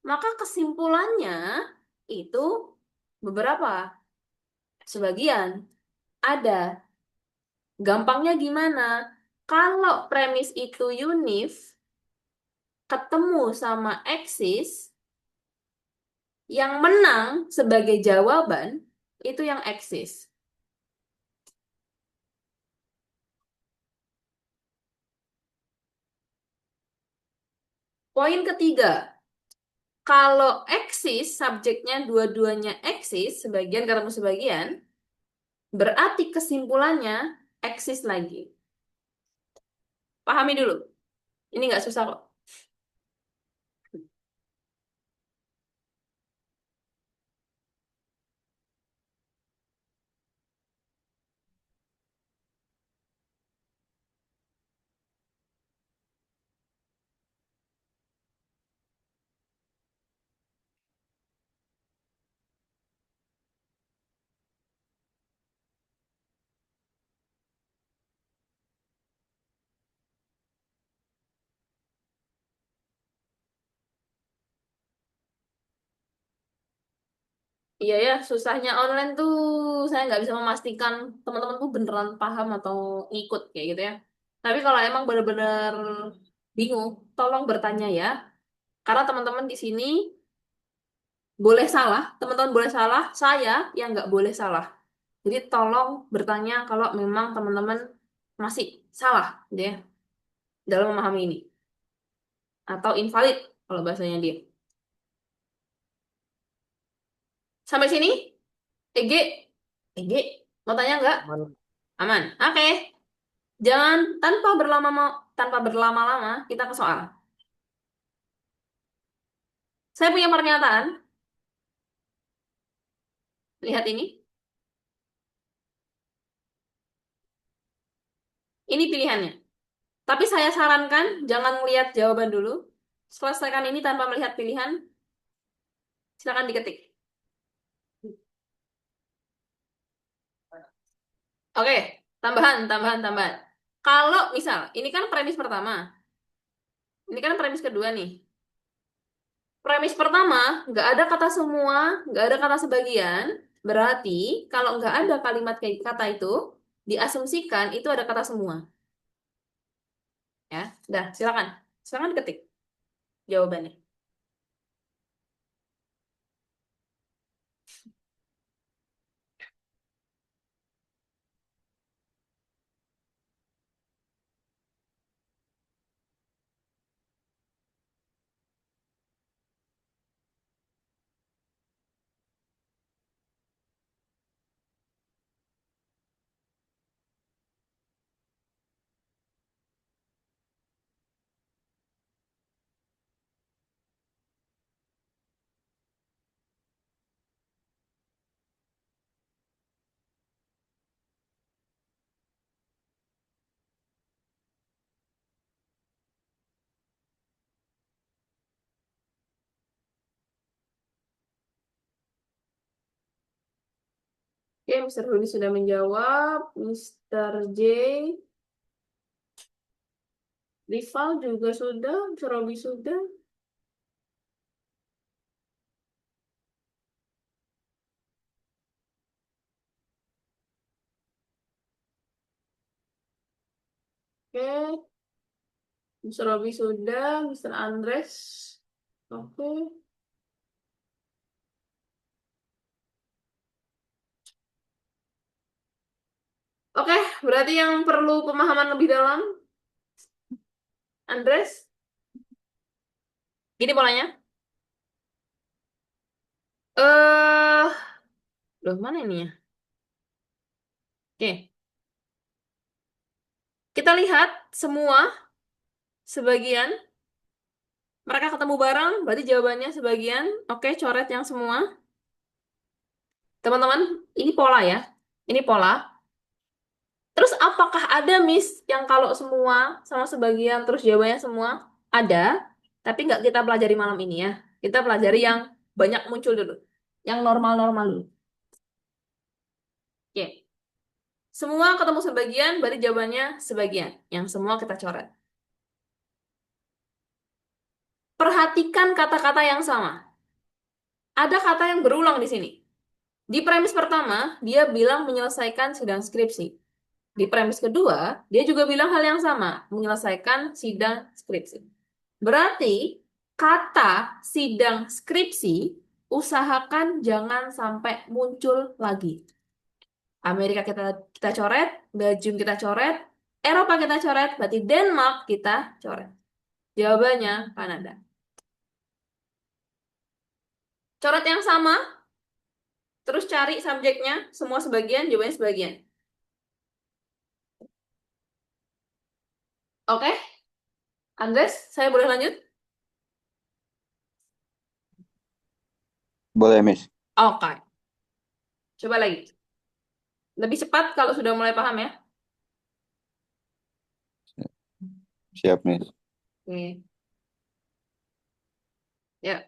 Maka kesimpulannya itu beberapa. Sebagian. Ada. Gampangnya gimana? Kalau premis itu unif, ketemu sama eksis, yang menang sebagai jawaban, itu yang eksis. Poin ketiga, kalau eksis, subjeknya dua-duanya eksis, sebagian ketemu sebagian, berarti kesimpulannya eksis lagi. Pahami dulu. Ini nggak susah kok. Iya ya, susahnya online tuh saya nggak bisa memastikan teman-teman tuh beneran paham atau ngikut kayak gitu ya. Tapi kalau emang bener-bener bingung, tolong bertanya ya. Karena teman-teman di sini boleh salah, teman-teman boleh salah, saya yang nggak boleh salah. Jadi tolong bertanya kalau memang teman-teman masih salah, gitu ya, dalam memahami ini. Atau invalid, kalau bahasanya dia. Sampai sini, EG, EG, mau tanya nggak? Aman. Aman. Oke. Jangan tanpa berlama-lama kita ke soal. Saya punya pernyataan. Lihat ini. Ini pilihannya. Tapi saya sarankan jangan melihat jawaban dulu. Selesaikan ini tanpa melihat pilihan. Silakan diketik. Oke, tambahan. Kalau misal, ini kan premis pertama. Ini kan premis kedua nih. Premis pertama, nggak ada kata semua, nggak ada kata sebagian. Berarti kalau nggak ada kalimat kayak kata itu, diasumsikan itu ada kata semua. Ya, udah, silakan. Silakan ketik jawabannya. Oke, Mr. Rudi sudah menjawab. Mr. J, Rival juga sudah. Mr. Robi sudah. Oke, Mr. Robi sudah. Mr. Andres. Oke. Oke, berarti yang perlu pemahaman lebih dalam, Andres, gini polanya. Eh, loh mana ini ya? Oke, kita lihat semua sebagian. Mereka ketemu bareng, berarti jawabannya sebagian. Oke, coret yang semua. Teman-teman, ini pola ya. Ini pola. Terus apakah ada Miss yang kalau semua sama sebagian terus jawabannya semua? Ada, tapi nggak kita pelajari malam ini ya. Kita pelajari yang banyak muncul dulu. Yang normal-normal dulu. Oke. Semua ketemu sebagian, berarti jawabannya sebagian. Yang semua kita coret. Perhatikan kata-kata yang sama. Ada kata yang berulang di sini. Di premis pertama, dia bilang menyelesaikan sidang skripsi. Di premis kedua, dia juga bilang hal yang sama, menyelesaikan sidang skripsi. Berarti, kata sidang skripsi, usahakan jangan sampai muncul lagi. Amerika kita coret, Belgium kita coret, Eropa kita coret, berarti Denmark kita coret. Jawabannya Kanada. Coret yang sama, terus cari subjeknya, semua sebagian, jawabannya sebagian. Oke, Andres, saya boleh lanjut? Boleh, Miss. Oke, coba lagi. Lebih cepat kalau sudah mulai paham ya. Siap, Miss. Oke. Ya,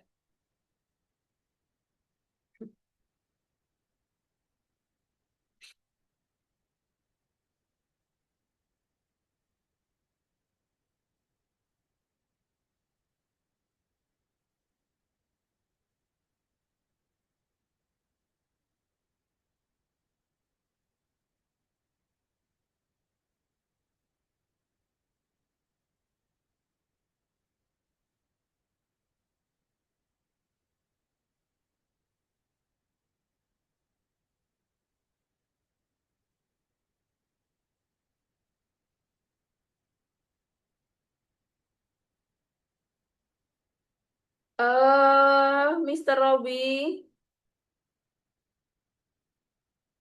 Mr. Robi,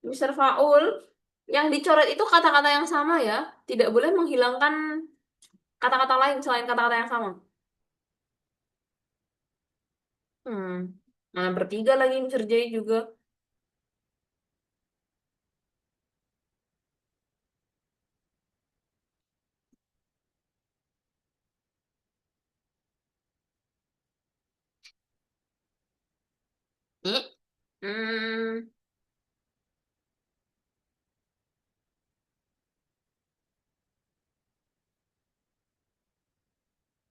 Mr. Faul, yang dicoret itu kata-kata yang sama ya. Tidak boleh menghilangkan kata-kata lain selain kata-kata yang sama. Hmm. Mana bertiga lagi Mr. J juga. Ih. Hmm.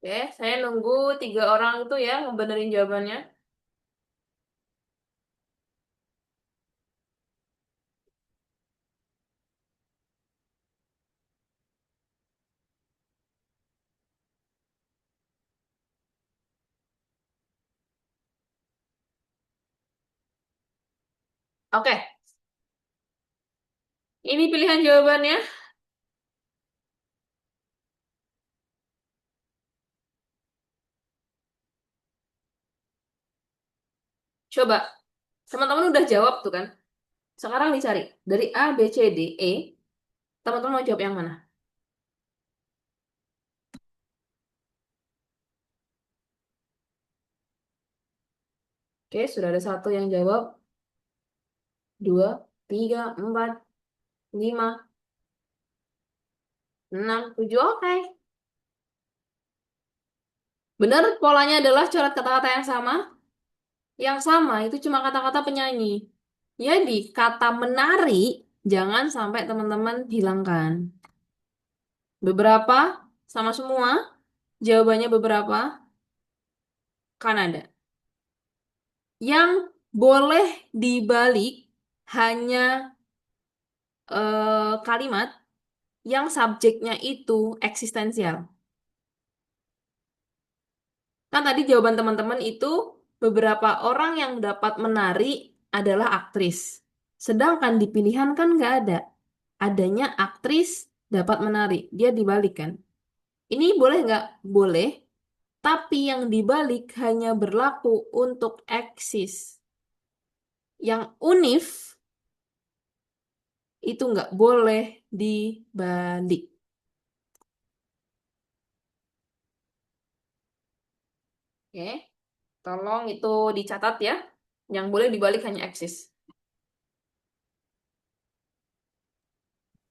Oke, saya nunggu tiga orang itu ya ngebenerin jawabannya. Oke, ini pilihan jawabannya. Coba, teman-teman udah jawab tuh kan? Sekarang dicari. Dari A, B, C, D, E. Teman-teman mau jawab yang mana? Oke, sudah ada satu yang jawab. Dua, tiga, empat, lima, enam, tujuh. Oke. Benar, polanya adalah coret kata-kata yang sama. Yang sama itu cuma kata-kata penyanyi. Jadi, kata menari jangan sampai teman-teman hilangkan. Beberapa sama semua, jawabannya beberapa kan ada. Yang boleh dibalik hanya kalimat yang subjeknya itu eksistensial. Kan tadi jawaban teman-teman itu beberapa orang yang dapat menari adalah aktris. Sedangkan di pilihan kan nggak ada. Adanya aktris dapat menari. Dia dibalik kan. Ini boleh nggak? Boleh. Tapi yang dibalik hanya berlaku untuk eksis. Yang unif itu nggak boleh dibalik. Oke, tolong itu dicatat ya. Yang boleh dibalik hanya eksis.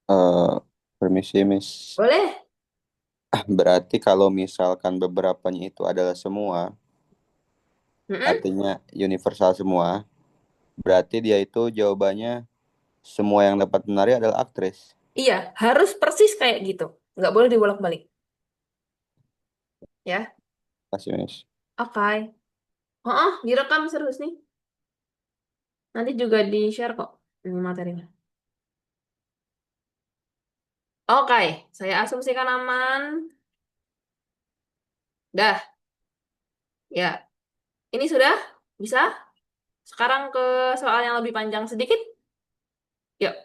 Eh, Permisi, Miss. Boleh? Berarti kalau misalkan beberapanya itu adalah semua, Mm-mm. artinya universal semua, berarti dia itu jawabannya semua yang dapat menari adalah aktris. Iya, harus persis kayak gitu. Nggak boleh dibolak-balik. Ya, Kasih, Miss. oke. Oh, direkam serius nih. Nanti juga di-share kok ini materinya. Oke, saya asumsikan aman. Dah, ya. Ini sudah? Bisa? Sekarang ke soal yang lebih panjang sedikit. Yuk.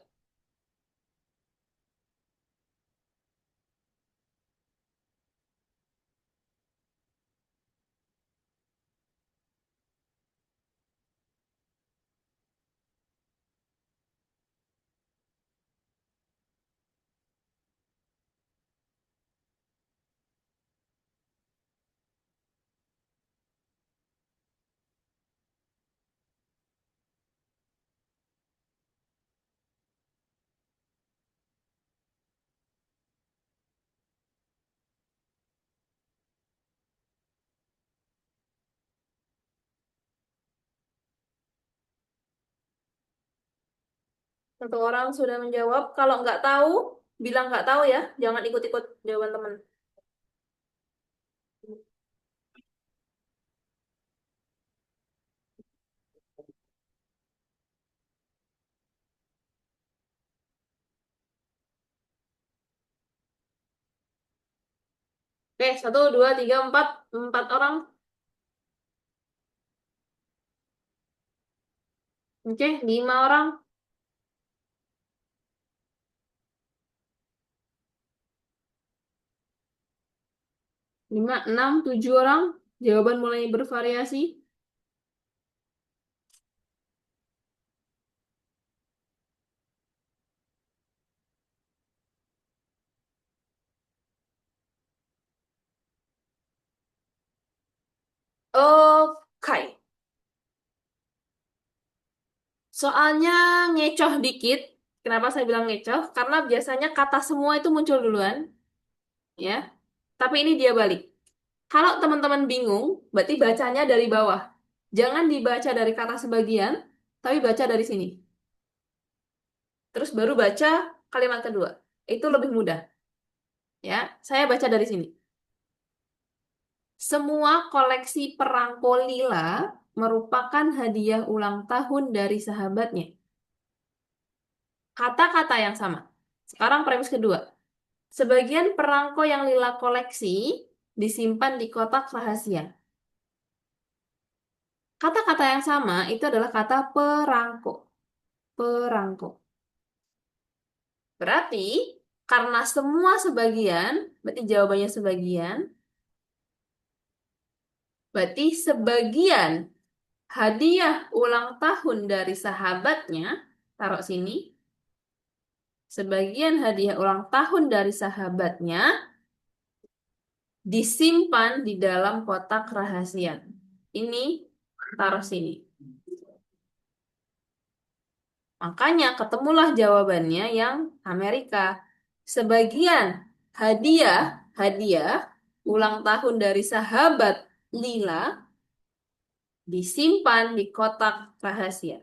Satu orang sudah menjawab. Kalau nggak tahu, bilang nggak tahu ya. Jangan ikut-ikut jawaban teman. Oke, satu, dua, tiga, empat. Empat orang. Oke, lima orang. Lima, enam, tujuh orang. Jawaban mulai bervariasi. Oke. Soalnya ngecoh dikit. Kenapa saya bilang ngecoh? Karena biasanya kata semua itu muncul duluan, ya. Tapi ini dia balik. Kalau teman-teman bingung, berarti bacanya dari bawah. Jangan dibaca dari kata sebagian, tapi baca dari sini. Terus baru baca kalimat kedua. Itu lebih mudah, ya. Saya baca dari sini. Semua koleksi perangko lila merupakan hadiah ulang tahun dari sahabatnya. Kata-kata yang sama. Sekarang premis kedua. Sebagian perangko yang Lila koleksi disimpan di kotak rahasia. Kata-kata yang sama itu adalah kata perangko. Perangko. Berarti karena semua sebagian, berarti jawabannya sebagian. Berarti sebagian hadiah ulang tahun dari sahabatnya, taruh sini. Sebagian hadiah ulang tahun dari sahabatnya disimpan di dalam kotak rahasia. Ini taruh sini. Makanya ketemulah jawabannya yang Amerika. Sebagian hadiah ulang tahun dari sahabat Lila disimpan di kotak rahasia.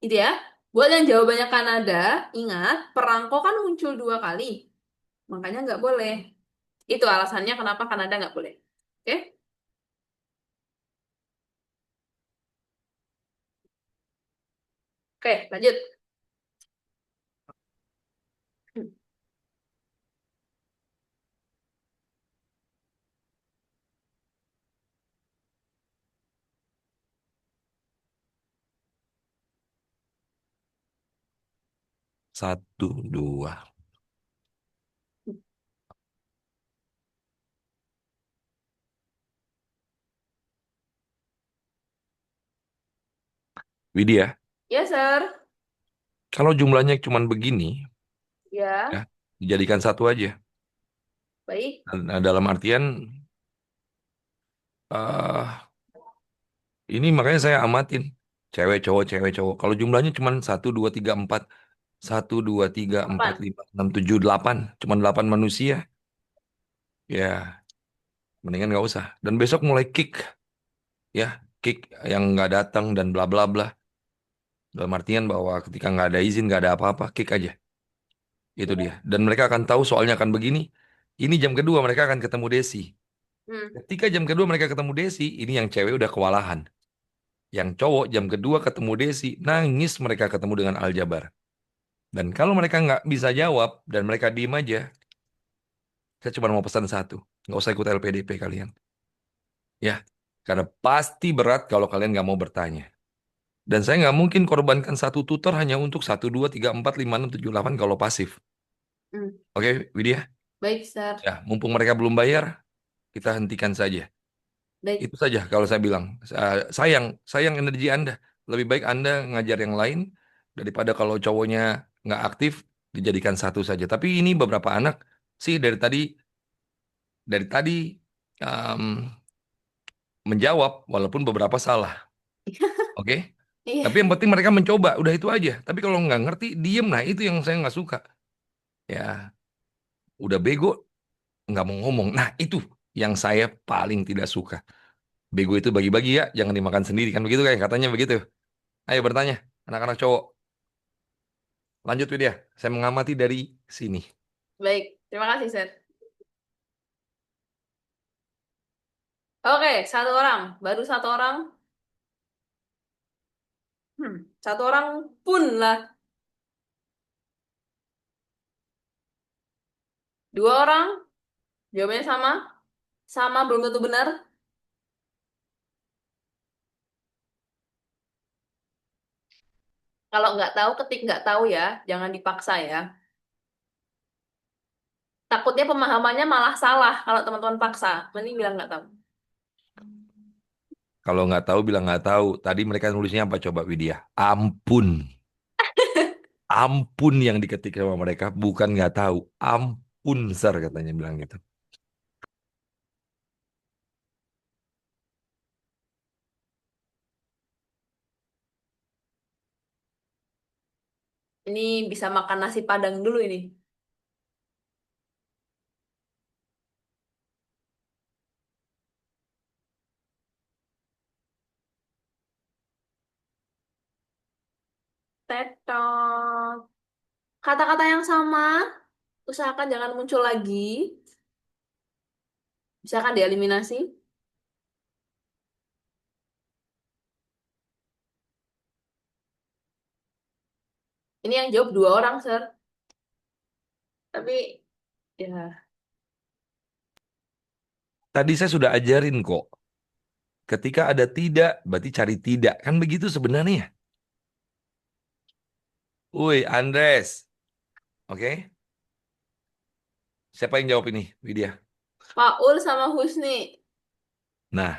Itu ya. Buat yang jawabannya Kanada, ingat perangko kan muncul 2 kali. Makanya nggak boleh. Itu alasannya kenapa Kanada nggak boleh. Oke? Oke, lanjut. Satu, dua. Widya, Ya, Sir. kalau jumlahnya cuma begini, Ya, ya, dijadikan satu aja. baik. Nah, dalam artian, eh ini makanya saya amatin. Cewek cowok. Kalau jumlahnya cuma 1, 2, 3, 4. 1, 2, 3, 4, 8. 5, 6, 7, 8. Cuma 8 manusia. Ya, mendingan nggak usah. Dan besok mulai kick. Ya, kick yang nggak datang dan bla bla bla. Dalam artian bahwa ketika nggak ada izin, nggak ada apa-apa, kick aja. Itu dia. Dan mereka akan tahu soalnya akan begini. Ini jam kedua mereka akan ketemu Desi. Hmm. Ketika jam kedua mereka ketemu Desi, ini yang cewek udah kewalahan. Yang cowok jam kedua ketemu Desi, nangis mereka ketemu dengan Aljabar. Dan kalau mereka nggak bisa jawab dan mereka diem aja, saya cuma mau pesan satu, nggak usah ikut LPDP kalian, ya, karena pasti berat kalau kalian nggak mau bertanya. Dan saya nggak mungkin korbankan satu tutor hanya untuk 1, 2, 3, 4, 5, 6, 7, 8 kalau pasif. Hmm. Oke, Widya, Baik, Sir. ya, mumpung mereka belum bayar, kita hentikan saja. Baik. Itu saja kalau saya bilang. Sayang, sayang energi Anda. Lebih baik Anda ngajar yang lain daripada kalau cowoknya nggak aktif dijadikan satu saja. Tapi ini beberapa anak sih dari tadi em, menjawab walaupun beberapa salah. Oke? Tapi Iya. yang penting mereka mencoba. Udah itu aja. Tapi kalau nggak ngerti diem. Nah itu yang saya nggak suka. Ya udah bego nggak mau ngomong. Nah itu yang saya paling tidak suka. Bego itu bagi-bagi ya, jangan dimakan sendiri kan begitu kayak katanya begitu. Ayo bertanya, anak-anak cowok. Lanjut Widya, saya mengamati dari sini. Baik. Terima kasih, Sir. Oke, 1 orang. Baru 1 orang. Hmm, 1 orang pun lah. 2 orang. Jawabannya sama. Sama belum tentu benar. Kalau nggak tahu, ketik nggak tahu ya. Jangan dipaksa ya. Takutnya pemahamannya malah salah kalau teman-teman paksa. Mending bilang nggak tahu. Kalau nggak tahu bilang nggak tahu. Tadi mereka nulisnya apa coba Widya? Ampun. Ampun yang diketik sama mereka. Bukan nggak tahu. Ampun, Sir, katanya bilang gitu. Ini bisa makan nasi Padang dulu ini. Tetot. Kata-kata yang sama, usahakan jangan muncul lagi. Misalkan dieliminasi. Ini yang jawab 2 orang, Sir. Tapi, ya. Tadi saya sudah ajarin kok. Ketika ada tidak, berarti cari tidak. Kan begitu sebenarnya. Woi, Andres. Oke. Siapa yang jawab ini, Widya? Faul sama Husni. Nah,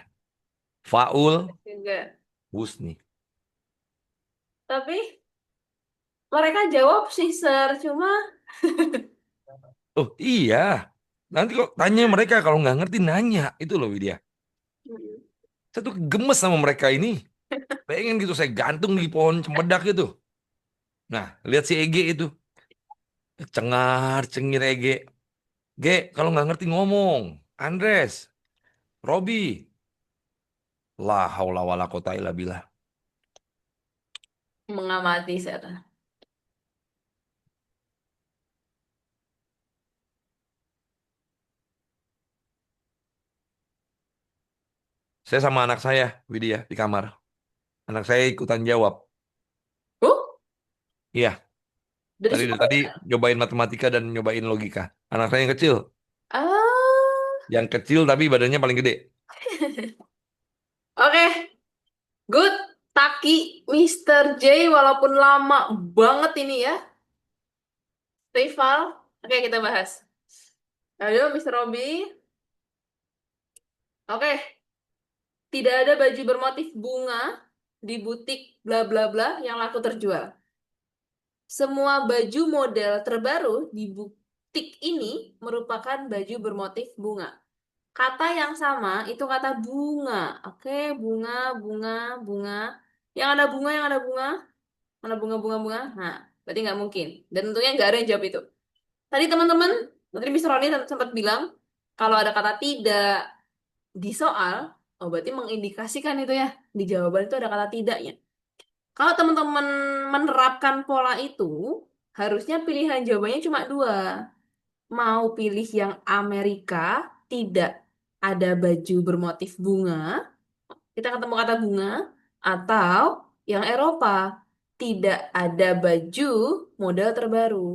Faul, Juga. Husni. Tapi, mereka jawab sih, Sir. Cuma, Oh iya. Nanti kok tanya mereka kalau nggak ngerti nanya. Itu loh Widya. Saya tuh gemes sama mereka ini. Pengen gitu saya gantung di pohon cempedak gitu. Nah, lihat si Ege itu. Cengar, cengir Ege. Ge, kalau nggak ngerti ngomong. Andres, Robi. La haula wala quwata illa billah. mengamati, Sir. Saya sama anak saya, Widya, di kamar. Anak saya ikutan jawab. Iya, Dari dari sekolah. tadi nyobain matematika dan nyobain logika. Anak saya yang kecil. Ah, Yang kecil tapi badannya paling gede. oke. Good. Taki, Mr. J, walaupun lama banget ini ya. Rival. Oke, kita bahas. Ayo, Mr. Robby. Oke. Tidak ada baju bermotif bunga di butik bla bla bla yang laku terjual. Semua baju model terbaru di butik ini merupakan baju bermotif bunga. Kata yang sama itu kata bunga. Oke, bunga, bunga, bunga. Yang ada bunga, yang ada bunga. Mana bunga, bunga, bunga. Nah, berarti nggak mungkin. Dan tentunya nggak ada yang jawab itu. Tadi teman-teman, tadi Mister Roni sempat bilang, kalau ada kata tidak di soal, oh berarti mengindikasikan itu ya. Di jawaban itu ada kata tidaknya. Kalau teman-teman menerapkan pola itu, harusnya pilihan jawabannya cuma 2. Mau pilih yang Amerika, tidak ada baju bermotif bunga, kita ketemu kata bunga, atau yang Eropa, tidak ada baju model terbaru.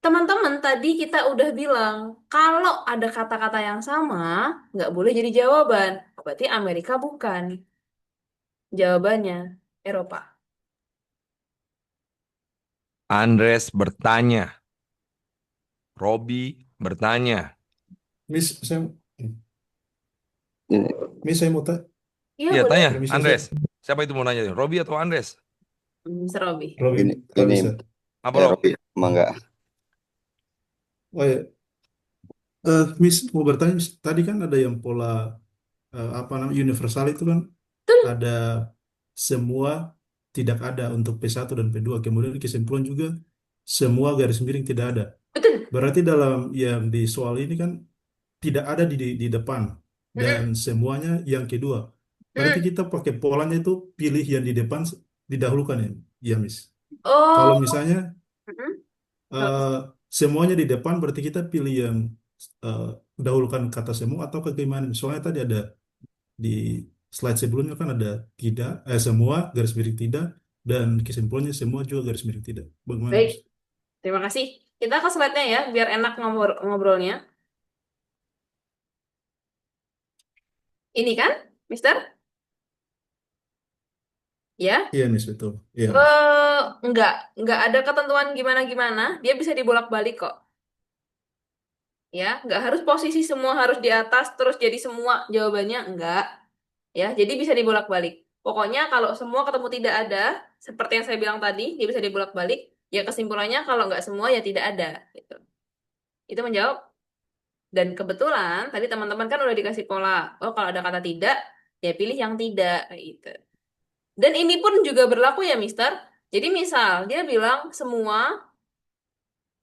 Teman-teman, tadi kita udah bilang, kalau ada kata-kata yang sama, nggak boleh jadi jawaban. Berarti Amerika bukan. Jawabannya Eropa. Andres bertanya. Robi bertanya. Miss, Ini, saya mau tanya. Iya, Iya, boleh. tanya. Permisi, Andres. Siapa itu mau nanya? Robi atau Andres? Mr. Robi. Robin, ini bisa. Apa, ya Rob? Robi, emang enggak. Oh ya, Miss mau bertanya, Miss. Tadi kan ada yang pola apa namanya universal itu kan Betul. ada semua tidak ada untuk P1 dan P2. Kemudian kesimpulan juga semua garis miring tidak ada. Betul. Berarti dalam yang di soal ini kan tidak ada di depan dan Mm-mm. semuanya yang kedua. Berarti Mm-mm. kita pakai polanya itu pilih yang di depan didahulukan ya, ya Miss. Kalau Oh. misalnya Mm-mm. eh, semuanya di depan berarti kita pilih yang eh, dahulukan kata semua atau bagaimana? Soalnya tadi ada di slide sebelumnya kan ada tidak, semua garis miring tidak dan kesimpulannya semua juga garis miring tidak. Bagaimana Baik, Miss? terima kasih. Kita ke slide-nya ya, biar enak ngobrolnya. Ini kan, Mister? Ya? Iya Miss betul. Iya Miss. Eh, enggak ada ketentuan gimana-gimana. Dia bisa dibolak-balik kok. Ya, nggak harus posisi semua harus di atas terus jadi semua jawabannya enggak. Ya, jadi bisa dibolak-balik. Pokoknya kalau semua ketemu tidak ada, seperti yang saya bilang tadi, dia bisa dibolak-balik. Ya kesimpulannya kalau nggak semua ya tidak ada. Gitu. Itu menjawab. Dan kebetulan tadi teman-teman kan udah dikasih pola. Oh, kalau ada kata tidak, ya pilih yang tidak. Kayak gitu. Dan ini pun juga berlaku ya, Mister. Jadi misal dia bilang semua,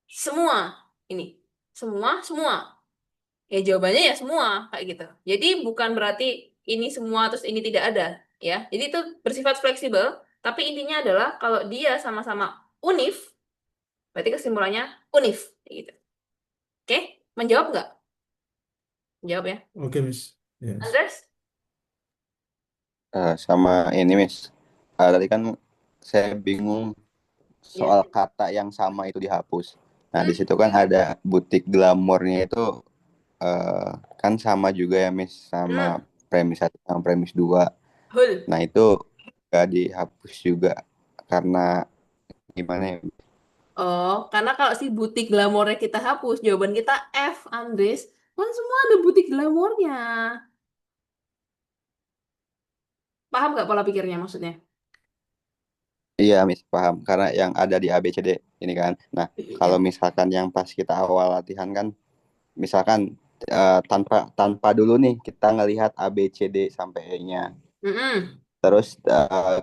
semua. Ini. Semua, semua. Ya jawabannya ya semua kayak gitu. Jadi bukan berarti ini semua terus ini tidak ada, ya. Jadi itu bersifat fleksibel, tapi intinya adalah kalau dia sama-sama unif, berarti kesimpulannya unif kayak gitu. Oke? Menjawab nggak? Menjawab ya. Oke, Miss. Yes. Andres? Sama ini Miss. Tadi kan saya bingung Ya. soal kata yang sama itu dihapus. Nah, di Hmm. situ kan ada butik glamornya itu eh, kan sama juga ya Miss sama Hmm. premis 1 sama premis 2. Hul. Nah, itu gak dihapus juga karena gimana ya? Oh, karena kalau si butik glamornya kita hapus, jawaban kita F, Andres. Kan semua ada butik glamornya. Paham nggak pola pikirnya maksudnya? Iya, Miss, paham. Karena yang ada di ABCD ini kan. Nah, kalau Iya. misalkan yang pas kita awal latihan kan, misalkan tanpa tanpa dulu nih kita ngelihat ABCD sampai E-nya. Mm-mm. Terus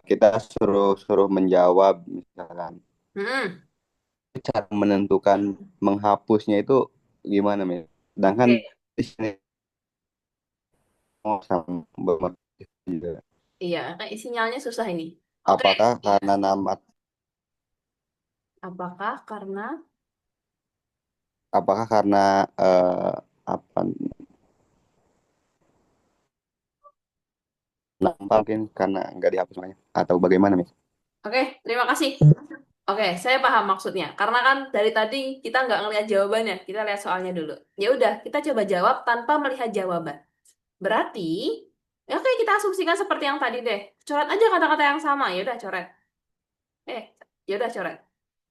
kita suruh suruh menjawab misalkan. Mm-mm. Cara menentukan menghapusnya itu gimana, Miss? Sedangkan Oke. di sini mau sama bermotif juga. Iya, kayak sinyalnya susah ini. Oke. Apakah karena nama Apakah karena apakah karena apa nampak mungkin karena nggak dihapus semuanya atau bagaimana Miss? Oke, terima kasih. Oke, saya paham maksudnya. Karena kan dari tadi kita nggak ngelihat jawabannya, kita lihat soalnya dulu. Ya udah, kita coba jawab tanpa melihat jawaban. Berarti, ya oke kita asumsikan seperti yang tadi deh. Coret aja kata-kata yang sama. Ya udah coret. Eh, ya udah coret.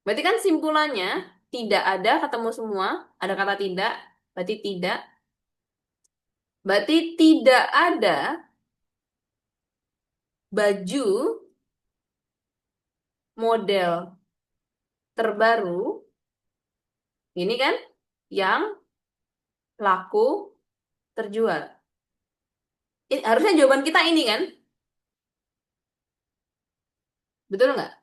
Berarti kan simpulannya tidak ada ketemu semua, ada kata tidak, berarti tidak. Berarti tidak ada baju model terbaru, ini kan, yang laku terjual. Ini, harusnya jawaban kita ini kan? Betul nggak?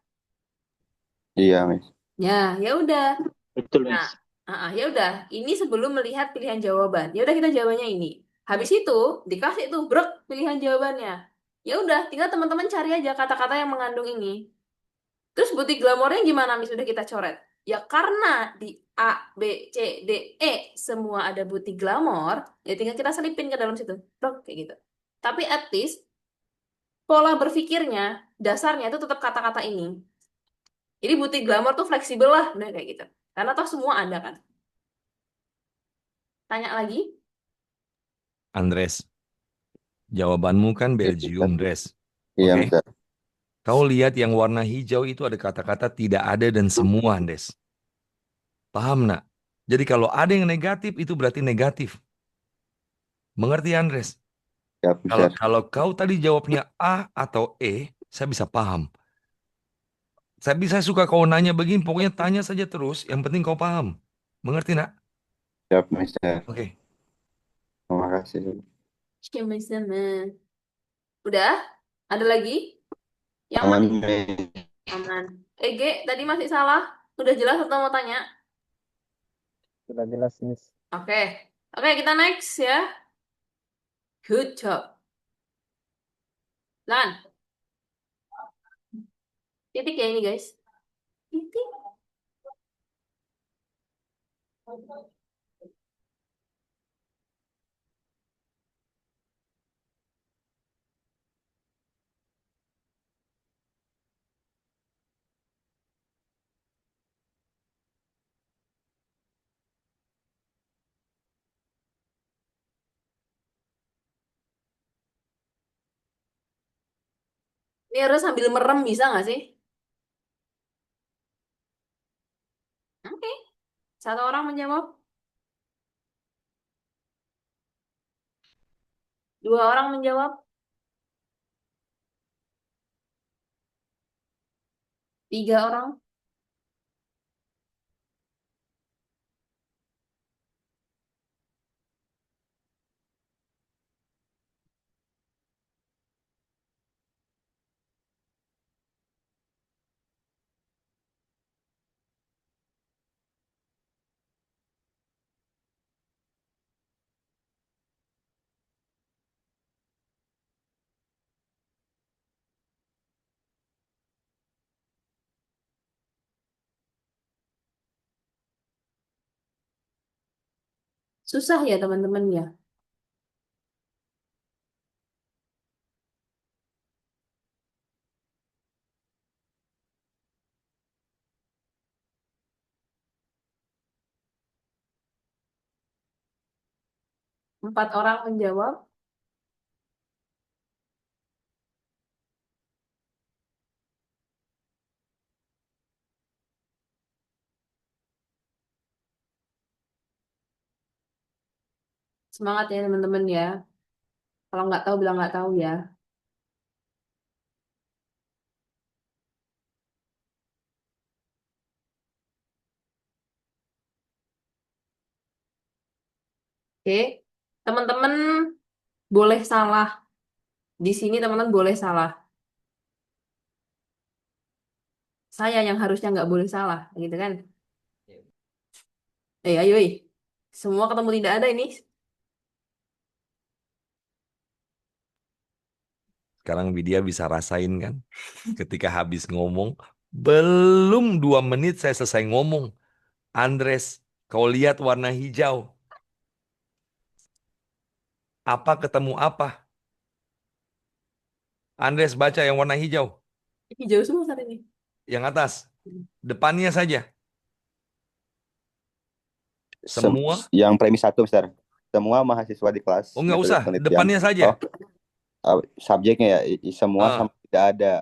Iya Miss. Ya, ya udah. Betul, Nah, Miss. ya udah. Ini sebelum melihat pilihan jawaban. Ya udah kita jawabannya ini. Habis itu dikasih tuh brek pilihan jawabannya. Ya udah, tinggal teman-teman cari aja kata-kata yang mengandung ini. Terus butik glamornya gimana mis udah kita coret? Ya karena di A, B, C, D, E semua ada butik glamor, ya tinggal kita selipin ke dalam situ. Brek kayak gitu. Tapi at least pola berpikirnya dasarnya itu tetap kata-kata ini. Jadi butik glamor tuh fleksibel lah, udah kayak gitu. Karena toh semua ada kan. Tanya lagi? Andres, jawabanmu kan Iya, Belgium, Mister. Dres. Iya, Oke? Mister. Kau lihat yang warna hijau itu ada kata-kata tidak ada dan semua, Andres. Paham, nak? Jadi kalau ada yang negatif, itu berarti negatif. Mengerti, Andres? Siap, Kalau Mister. kalau kau tadi jawabnya A atau E, saya bisa paham. Saya suka kau nanya begini, pokoknya tanya saja terus, yang penting kau paham. Mengerti, nak? Siap, Mister. Oke. Terima kasih. Sama-sama. Udah? Ada lagi? Yang Aman, masih Miss. aman. G, tadi masih salah. Udah jelas atau mau tanya? Sudah jelas, Miss. Oke. Oke, kita next ya. Good job. Lan, titik ya ini guys. Titik. Ini harus sambil merem bisa nggak sih? Oke. Satu orang menjawab. Dua orang menjawab. Tiga orang. Susah ya teman-teman ya. Empat orang menjawab. Semangat ya teman-teman ya. Kalau nggak tahu bilang nggak tahu ya. Oke. Teman-teman boleh salah. Di sini teman-teman boleh salah. Saya yang harusnya nggak boleh salah, gitu kan? Ayo, semua ketemu tidak ada ini. Sekarang Widya bisa rasain kan, ketika habis ngomong, belum 2 menit saya selesai ngomong. Andres, kau lihat warna hijau. Apa ketemu apa? Andres baca yang warna hijau. Hijau semua saat ini. Yang atas. Depannya saja. Sem- Semua. yang premis 1, Mister. Semua mahasiswa di kelas Oh, nggak metode usah. penelitian. Depannya saja. Subjeknya ya, semua Ah. sama tidak ada.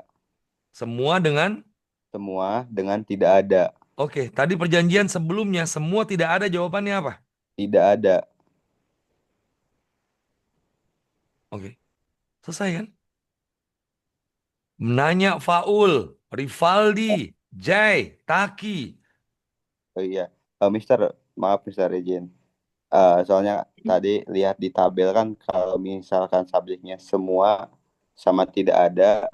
Semua dengan. Semua dengan tidak ada. Oke, tadi perjanjian sebelumnya semua tidak ada, jawabannya apa? Tidak ada. Oke. Selesai kan? Menanya Faul, Rivaldi, Jai, Taki. Oh iya. Mister, maaf Mister izin. Soalnya tadi lihat di tabel kan kalau misalkan subjeknya semua sama tidak ada,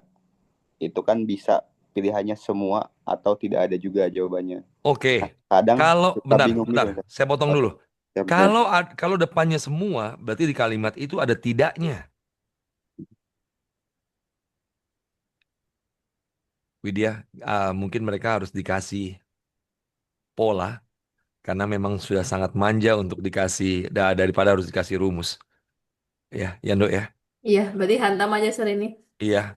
itu kan bisa pilihannya semua atau tidak ada juga jawabannya. Oke. Kadang Kalau suka bentar, bingung gitu, bentar, Mister. saya potong dulu. Ya, benar. Kalau depannya semua, berarti di kalimat itu ada tidaknya. Widya, mungkin mereka harus dikasih pola karena memang sudah sangat manja untuk dikasih daripada harus dikasih rumus. Ya, Yando ya. Iya, berarti hantam aja sore ini. Iya,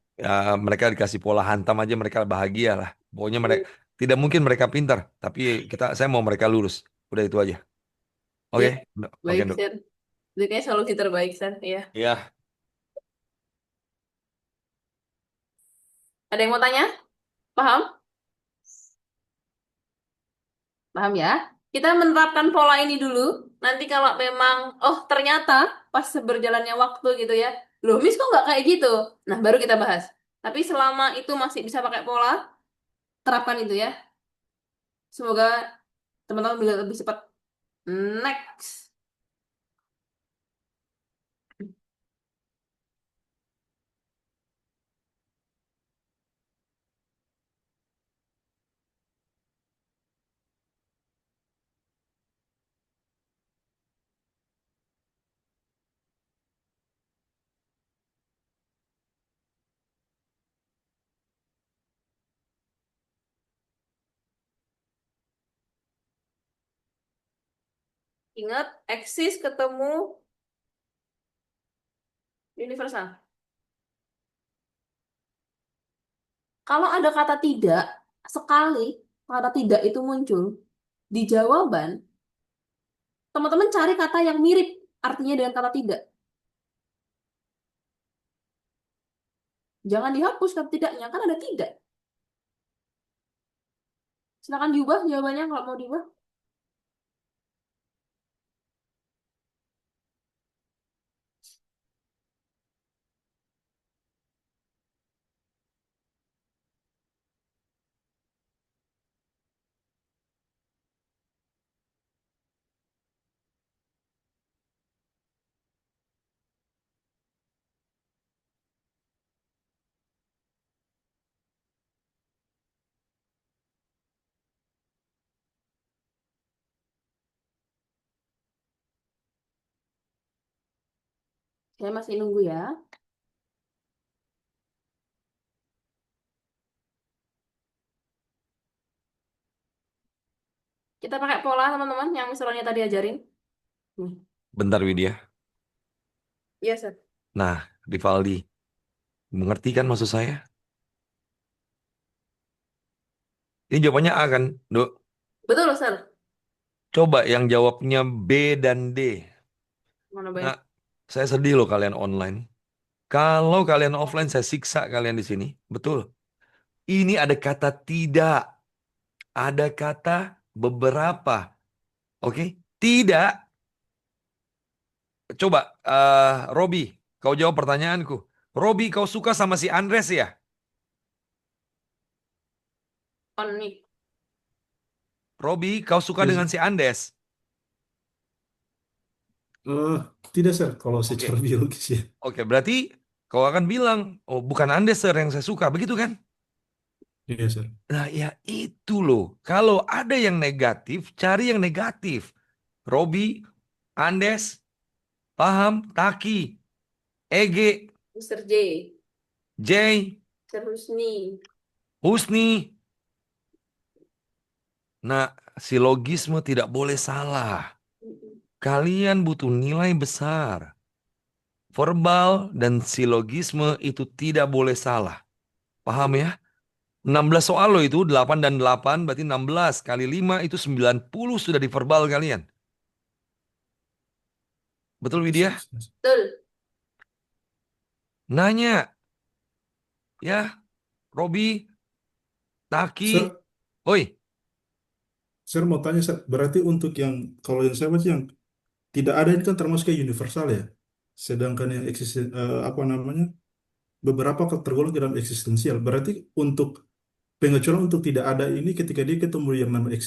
mereka dikasih pola hantam aja mereka bahagia lah. Pokoknya mereka tidak mungkin mereka pintar, tapi saya mau mereka lurus. Udah itu aja. Oke, Iya, oke, baik, Ndo. Sen. Itu kayaknya solusi terbaik, Sen. Iya. Iya. Ada yang mau tanya? Paham? Paham ya? Kita menerapkan pola ini dulu. Nanti kalau memang, oh ternyata pas berjalannya waktu gitu ya. Loh, Miss kok nggak kayak gitu? Nah, baru kita bahas. Tapi selama itu masih bisa pakai pola, terapkan itu ya. Semoga teman-teman bisa lebih cepat. Next. Ingat, eksis ketemu universal. Kalau ada kata tidak, sekali kata tidak itu muncul di jawaban, teman-teman cari kata yang mirip artinya dengan kata tidak. Jangan dihapus kata tidaknya, kan ada tidak. Silakan diubah jawabannya kalau mau diubah. Saya masih nunggu ya. Kita pakai pola teman-teman yang misalnya tadi ajarin. Bentar Widya. Iya, Sir. Nah, Rivaldi, mengerti kan maksud saya? Ini jawabannya A kan, Dok? Betul, Sir. Coba yang jawabnya B dan D. Mana Bay? Nah, saya sedih loh kalian online. Kalau kalian offline, saya siksa kalian di sini. Betul. Ini ada kata tidak, ada kata beberapa. Oke? Tidak. Coba, Robi, kau jawab pertanyaanku. Robi, kau suka sama si Andres ya? On nih. Robi, kau suka Yes. dengan si Andes? Eh, tidak, Sir, kalau Oke. secara biologis ya. Oke, berarti kau akan bilang, oh bukan Andes sir yang saya suka, begitu kan? Iya, Sir. Nah ya itu loh, kalau ada yang negatif, cari yang negatif. Robi, Andes, paham, Taki, Ege, Mr. J. Jay, Sir Husni. Husni. Nah, silogisme tidak boleh salah. Kalian butuh nilai besar. Verbal dan silogisme itu tidak boleh salah. Paham ya? 16 soal loh itu, 8 dan 8 berarti 16 kali 5 itu 90 sudah di verbal kalian. Betul Widya? Betul. Nanya. Ya, Robi, Taki. Sir, Oi, Sir mau tanya, Sir, berarti untuk yang kalau yang saya baca yang tidak ada ini kan termasuk kayak universal ya. Sedangkan yang apa namanya beberapa tergolong ke dalam eksistensial. Berarti untuk pengecualian untuk tidak ada ini ketika dia ketemu yang namanya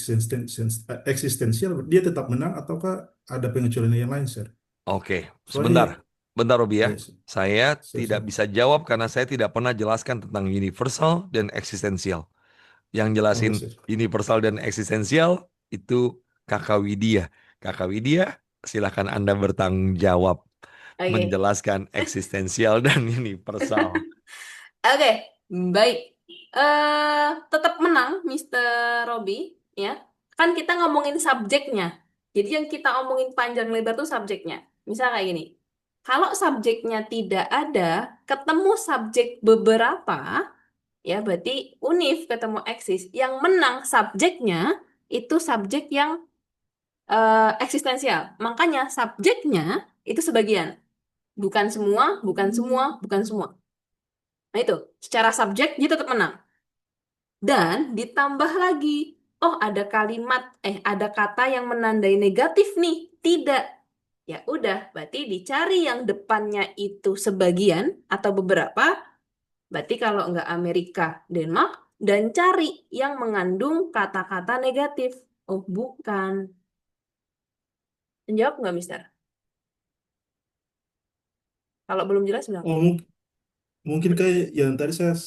eksistensial, dia tetap menang ataukah ada pengecualian yang lain, Sir? oke. Soalnya Sebentar. Bentar Robi ya. yes, Saya Sir, tidak Sir. bisa jawab karena saya tidak pernah jelaskan tentang universal dan eksistensial. Yang jelasin Oh, Sir. universal dan eksistensial itu Kakak Widya. Kakak Widya, silakan Anda bertanggung jawab Oke. menjelaskan eksistensial dan universal. Oke, baik. Tetap menang, Mr. Robby, ya. Kan kita ngomongin subjeknya. Jadi yang kita omongin panjang lebar tuh subjeknya. Misal kayak gini. Kalau subjeknya tidak ada, ketemu subjek beberapa, ya berarti unif ketemu eksis. Yang menang subjeknya itu subjek yang eksistensial. Makanya subjeknya itu sebagian. Bukan semua, bukan semua, bukan semua. Nah itu, secara subjek dia tetap menang. Dan ditambah lagi, oh ada kata yang menandai negatif nih. Tidak. Ya udah, berarti dicari yang depannya itu sebagian atau beberapa. Berarti kalau nggak Amerika, Denmark, dan cari yang mengandung kata-kata negatif. Oh, bukan. Menjawab nggak, Mister? Kalau belum jelas, bilang. Oh, mungkin kayak yang tadi saya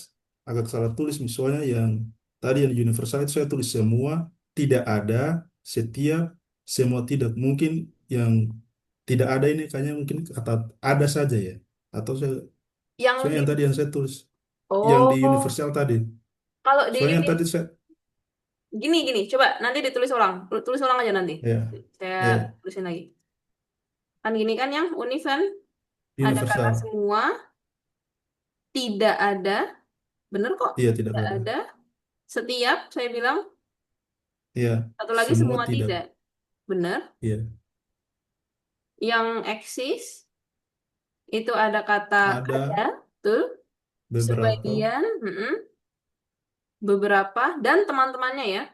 agak salah tulis, misalnya yang tadi yang universal itu saya tulis semua, tidak ada, setiap, semua tidak. Mungkin yang tidak ada ini kayaknya mungkin kata ada saja ya. Atau saya, Yang soalnya di, yang tadi yang saya tulis, yang di oh, universal tadi. kalau di Soalnya yang tadi saya, gini, coba nanti ditulis ulang. Tulis ulang aja nanti. ya, Saya ya, tulisin lagi. Kan gini kan yang unif kan? Ada kata universal. semua, tidak ada. Bener kok, Iya, tidak tidak ada. ada. Setiap, saya bilang. Iya, Satu lagi semua semua tidak. tidak. Bener. Iya, Yang eksis, itu ada kata ada ada. Betul. beberapa, Sebagian, beberapa, dan teman-temannya ya.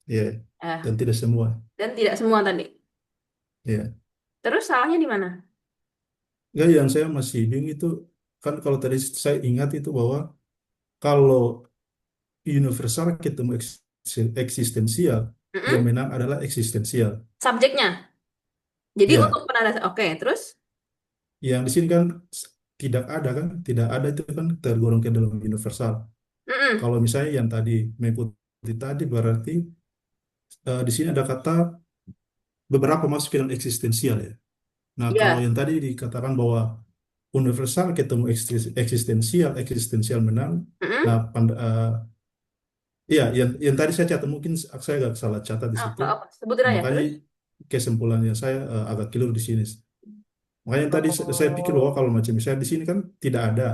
ya, Eh, dan tidak semua. dan tidak semua tadi. Ya. Terus salahnya di mana? Enggak, yang saya masih bingung itu kan kalau tadi saya ingat itu bahwa kalau universal ketemu eksistensial, yang Mm-mm. menang adalah eksistensial. Subjeknya. Jadi untuk Ya, penanda, oke, terus? yang di sini kan tidak ada kan, tidak ada itu kan tergolong ke dalam universal. Mm-mm. Kalau misalnya yang tadi mengikuti tadi berarti di sini ada kata beberapa masuk ke dalam eksistensial ya. Nah, kalau Iya. yang tadi dikatakan bahwa universal ketemu eksistensial, eksistensial menang. Nah, Mm-mm. iya, yang tadi saya catat mungkin saya agak salah catat di Ah, situ. nggak apa. Sebutin aja Makanya terus. kesimpulannya saya agak keliru di sini. Makanya yang tadi saya pikir bahwa Oh. kalau macam misalnya di sini kan tidak ada,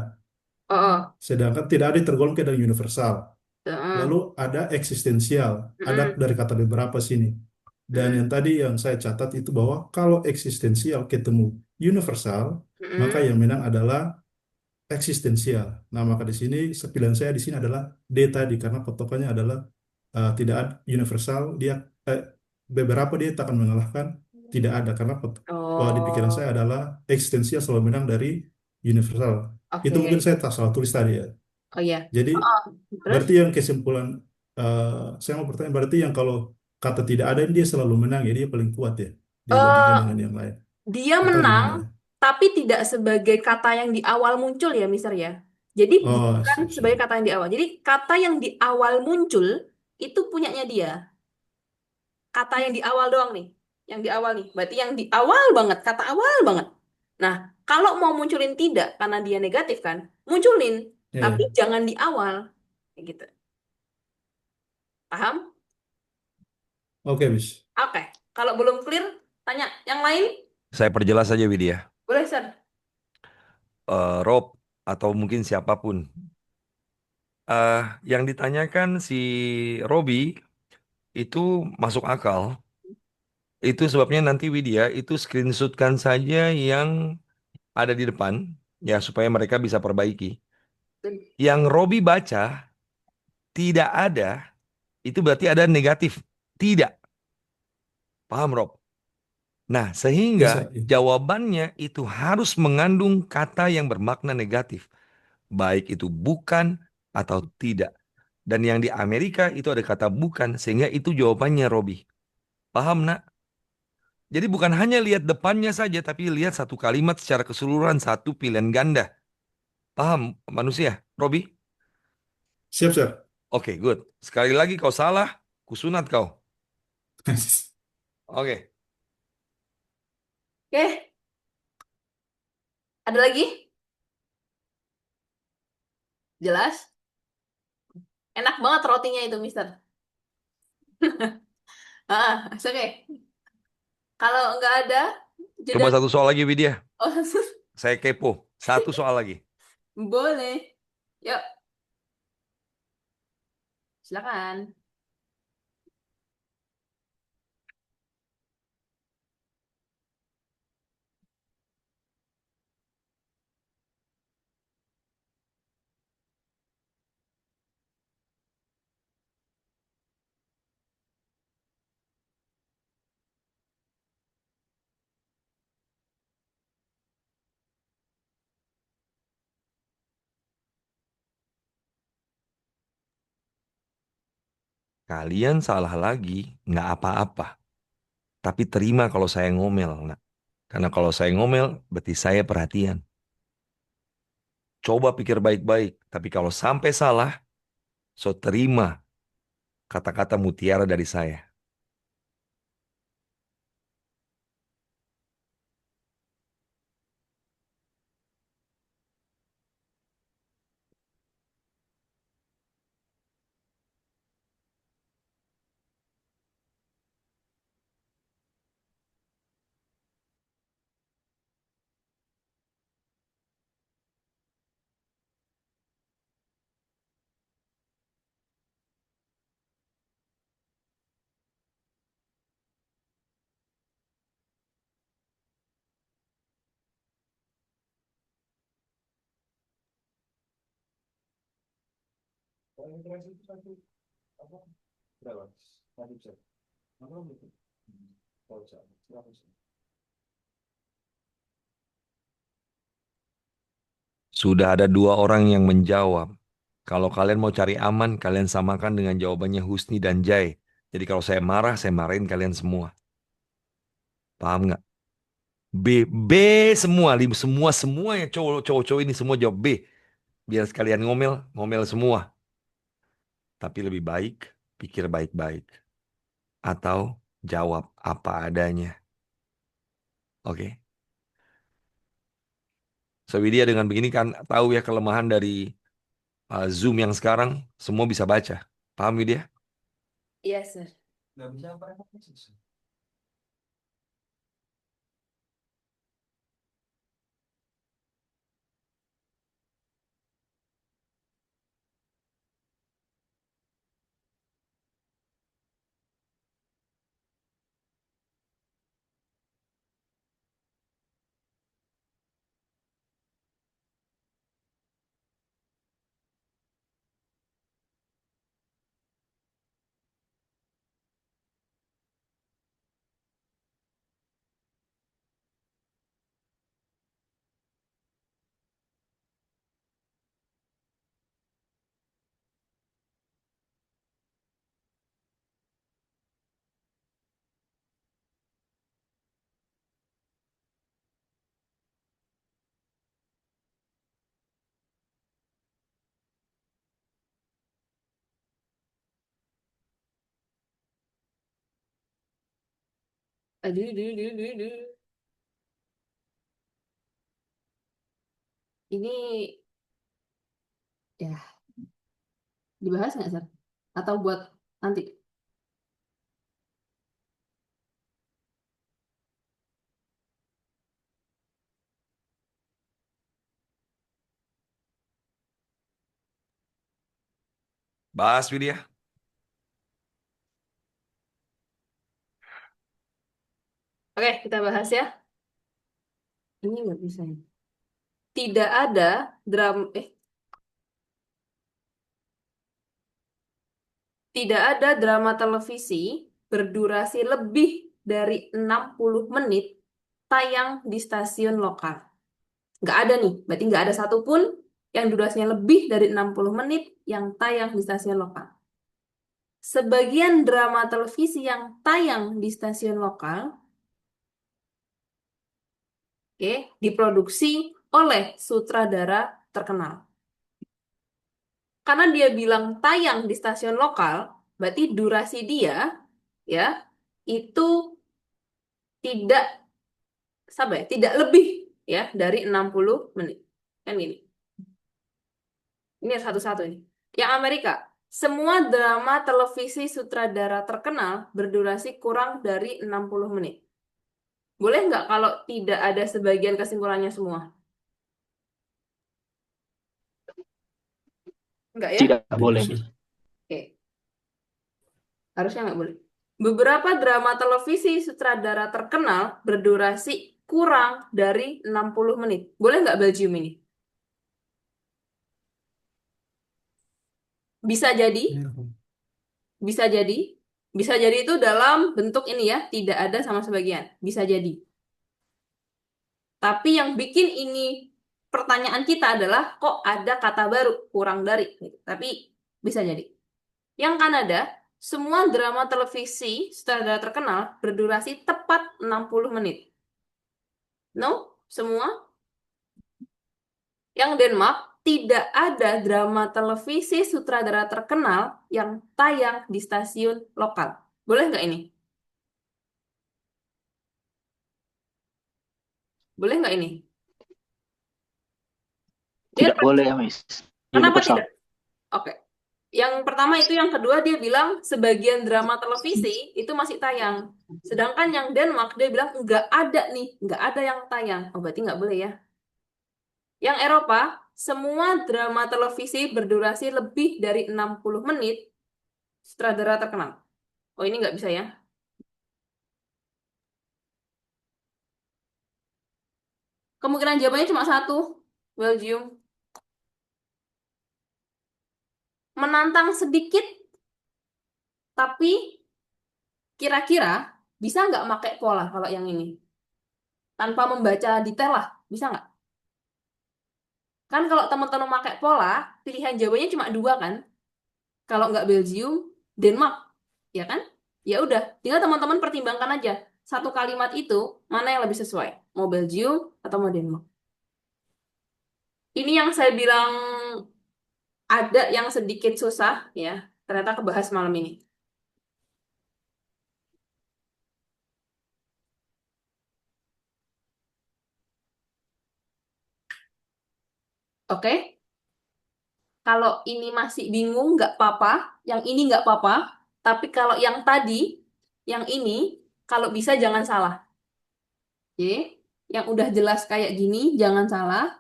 Oh, oh. sedangkan tidak ada yang tergolong ke dalam universal. Heeh. Lalu ada eksistensial, ada Mm-mm. dari kata beberapa sini. Dan Mm-mm. yang tadi yang saya catat itu bahwa kalau eksistensial ketemu universal, maka Mm-mm. yang menang adalah eksistensial. Nah, maka di sini pilihan saya di sini adalah D tadi karena patokannya adalah tidak ada universal, dia eh, beberapa dia tak akan mengalahkan tidak ada karena di pikiran saya Oh, adalah eksistensial selalu menang dari universal. Itu mungkin oke. saya tak salah tulis tadi ya. Oh iya. Jadi Oh, oh. Terus? berarti yang kesimpulan eh, saya mau bertanya berarti yang kalau kata tidak ada ini dia selalu menang ya dia paling kuat ya dibandingkan Eh, dengan yang lain dia atau menang, gimana ya? tapi tidak sebagai kata yang di awal muncul ya, Mister ya. Jadi Oh, bukan siap, sebagai siap. kata yang di awal. Jadi kata yang di awal muncul itu punyanya dia. Kata yang di awal doang nih. Yang di awal nih. Berarti yang di awal banget, kata awal banget. Nah, kalau mau munculin tidak karena dia negatif kan, munculin, Ya, tapi ya. jangan di awal. Kayak gitu. Paham? Oke, bis. Oke. Kalau belum clear, tanya yang lain. Saya perjelas saja Widya. Boleh, Sir. Rob atau mungkin siapapun. Yang ditanyakan si Robi itu masuk akal. Itu sebabnya nanti Widya itu screenshotkan saja yang ada di depan ya supaya mereka bisa perbaiki. Yang Robi baca tidak ada itu berarti ada negatif. Tidak. Paham Rob? Nah, sehingga Bisa. Ya. jawabannya itu harus mengandung kata yang bermakna negatif. Baik itu bukan atau tidak. Dan yang di Amerika itu ada kata bukan, sehingga itu jawabannya Robi. Paham, nak? Jadi bukan hanya lihat depannya saja, tapi lihat satu kalimat secara keseluruhan, satu pilihan ganda. Paham, manusia? Robi? Siap, siap. Oke, good. Sekali lagi kau salah, kusunat kau. Oke. Oke. Ada lagi? Jelas? Enak banget rotinya itu, Mister. Ah, oke. Kalau nggak ada, jeda. Coba satu soal lagi, Widya. Oh, Saya kepo. Satu soal lagi. boleh. Yuk, silakan. Kalian salah lagi, nggak apa-apa. Tapi terima kalau saya ngomel, nak. Karena kalau saya ngomel, berarti saya perhatian. Coba pikir baik-baik. Tapi kalau sampai salah, so terima kata-kata mutiara dari saya. Sudah ada dua orang yang menjawab. Kalau kalian mau cari aman, kalian samakan dengan jawabannya Husni dan Jai. Jadi kalau saya marah, saya marahin kalian semua. Paham nggak? B, B semua, semua yang cowok-cowok ini semua jawab B. Biar sekalian ngomel, ngomel semua. Tapi lebih baik, pikir baik-baik. Atau jawab apa adanya. Oke? So Widya dengan begini kan tahu ya kelemahan dari Zoom yang sekarang semua bisa baca. Paham Widya? Iya, sir. Aduh, aduh, aduh, aduh, aduh. Ini ya dibahas nggak, sir? Atau buat nanti? Bahas Widya. Oke, kita bahas ya. Ini nggak bisa ya. Tidak ada tidak ada drama televisi berdurasi lebih dari 60 menit tayang di stasiun lokal. Nggak ada nih, berarti nggak ada satupun yang durasinya lebih dari 60 menit yang tayang di stasiun lokal. Sebagian drama televisi yang tayang di stasiun lokal, diproduksi oleh sutradara terkenal. Karena dia bilang tayang di stasiun lokal, berarti durasi dia ya itu tidak tidak lebih ya dari 60 menit. Kan gini. Ini satu-satu ini. Yang Amerika, semua drama televisi sutradara terkenal berdurasi kurang dari 60 menit. Boleh nggak kalau tidak ada sebagian kesimpulannya semua? Enggak ya? Tidak Tidak boleh, bisa. Miss. Oke. Harusnya nggak boleh. Beberapa drama televisi sutradara terkenal berdurasi kurang dari 60 menit. Boleh nggak Belgium ini? Bisa jadi, Ya. bisa jadi, bisa jadi itu dalam bentuk ini ya, tidak ada sama sebagian. Bisa jadi. Tapi yang bikin ini pertanyaan kita adalah kok ada kata baru, kurang dari. Gitu. Tapi bisa jadi. Yang Kanada, semua drama televisi sutradara terkenal berdurasi tepat 60 menit. No? Semua? Yang Denmark, tidak ada drama televisi sutradara terkenal yang tayang di stasiun lokal. Boleh nggak ini? Boleh nggak ini? Dia Tidak boleh, Miss. Kenapa Universal. tidak? Oke. Yang pertama itu, yang kedua dia bilang sebagian drama televisi itu masih tayang. Sedangkan yang Denmark dia bilang nggak ada nih, nggak ada yang tayang. Oh berarti nggak boleh ya. Yang Eropa, semua drama televisi berdurasi lebih dari 60 menit sutradara terkenal. Oh ini nggak bisa ya. Kemungkinan jawabannya cuma satu, Belgium. Menantang sedikit, tapi kira-kira bisa nggak pakai pola kalau yang ini? Tanpa membaca detail lah, bisa nggak? Kan kalau teman-teman pakai pola, pilihan jawabannya cuma dua kan? Kalau nggak Belgium, Denmark, ya kan? Ya udah, tinggal teman-teman pertimbangkan aja. Satu kalimat itu mana yang lebih sesuai? Mau Belgium atau mau Denmark? Ini yang saya bilang ada yang sedikit susah ya. Ternyata kebahas malam ini. Oke? Kalau ini masih bingung, nggak apa-apa. Yang ini nggak apa-apa. Tapi kalau yang tadi, yang ini, kalau bisa jangan salah. Oke? Yang udah jelas kayak gini, jangan salah.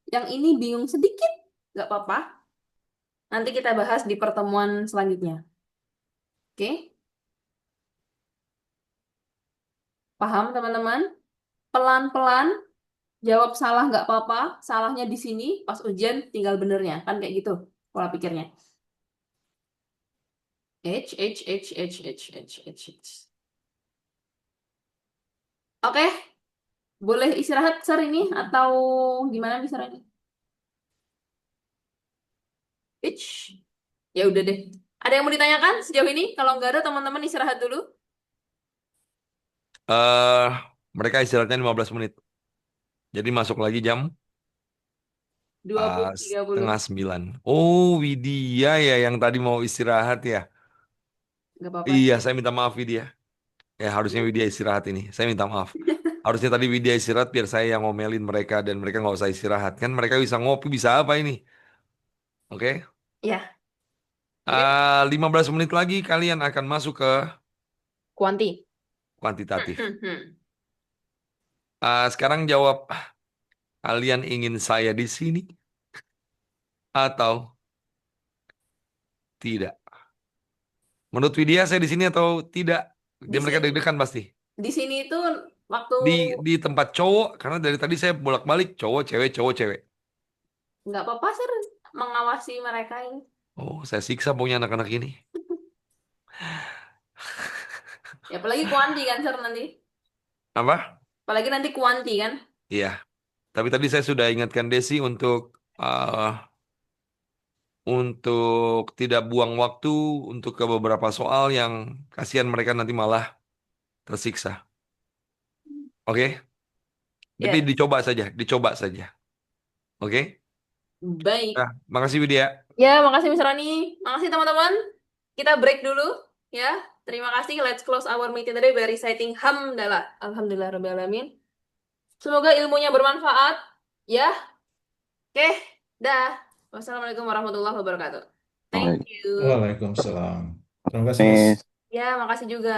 Yang ini bingung sedikit, nggak apa-apa. Nanti kita bahas di pertemuan selanjutnya. Oke? Paham, teman-teman? Pelan-pelan, jawab salah nggak apa-apa. Salahnya di sini, pas ujian tinggal benernya. Kan kayak gitu pola pikirnya. H, H, H, H, H, H, H, H. Oke, boleh istirahat Sir ini atau gimana nih Sir ini? H. Ya udah deh. Ada yang mau ditanyakan sejauh ini? Kalau nggak ada, teman-teman istirahat dulu. eh Mereka istirahatnya 15 menit. Jadi masuk lagi jam 20, 30. setengah 9. Oh, Widya ya yang tadi mau istirahat ya. Nggak apa-apa Iya, sih. saya minta maaf Widya. Ya, harusnya Widya istirahat ini. Saya minta maaf. Harusnya tadi Widya istirahat biar saya yang ngomelin mereka dan mereka nggak usah istirahat. Kan mereka bisa ngopi, bisa apa ini? Oke? Ya, oke. 15 menit lagi kalian akan masuk ke Kuanti. kuantitatif. Sekarang jawab, kalian ingin saya di sini atau tidak? Menurut Widya saya di sini atau tidak? Di Dia mereka sini, deg-degan pasti. di sini itu waktu Di tempat cowok, karena dari tadi saya bolak-balik cowok, cewek, cowok, cewek. nggak apa-apa Sir mengawasi mereka ini. Oh, saya siksa punya anak-anak ini. Ya, apalagi kuanti kan Sir nanti. Apa? Apalagi nanti kuanti kan. Iya. Tapi tadi saya sudah ingatkan Desi untuk tidak buang waktu untuk ke beberapa soal yang kasihan mereka nanti malah tersiksa. Oke? Tapi Ya, dicoba saja, dicoba saja. Oke? baik. Nah, makasih Widya. Ya, makasih Miss Rani. Makasih teman-teman. Kita break dulu ya. Terima kasih. Let's close our meeting today by reciting hamdalah. Alhamdulillah Rabbil Alamin. Semoga ilmunya bermanfaat. Ya, oke. Dah. Wassalamualaikum warahmatullahi wabarakatuh. Thank Baik. you. Waalaikumsalam. Terima kasih, Mas. Miss. Ya, makasih juga.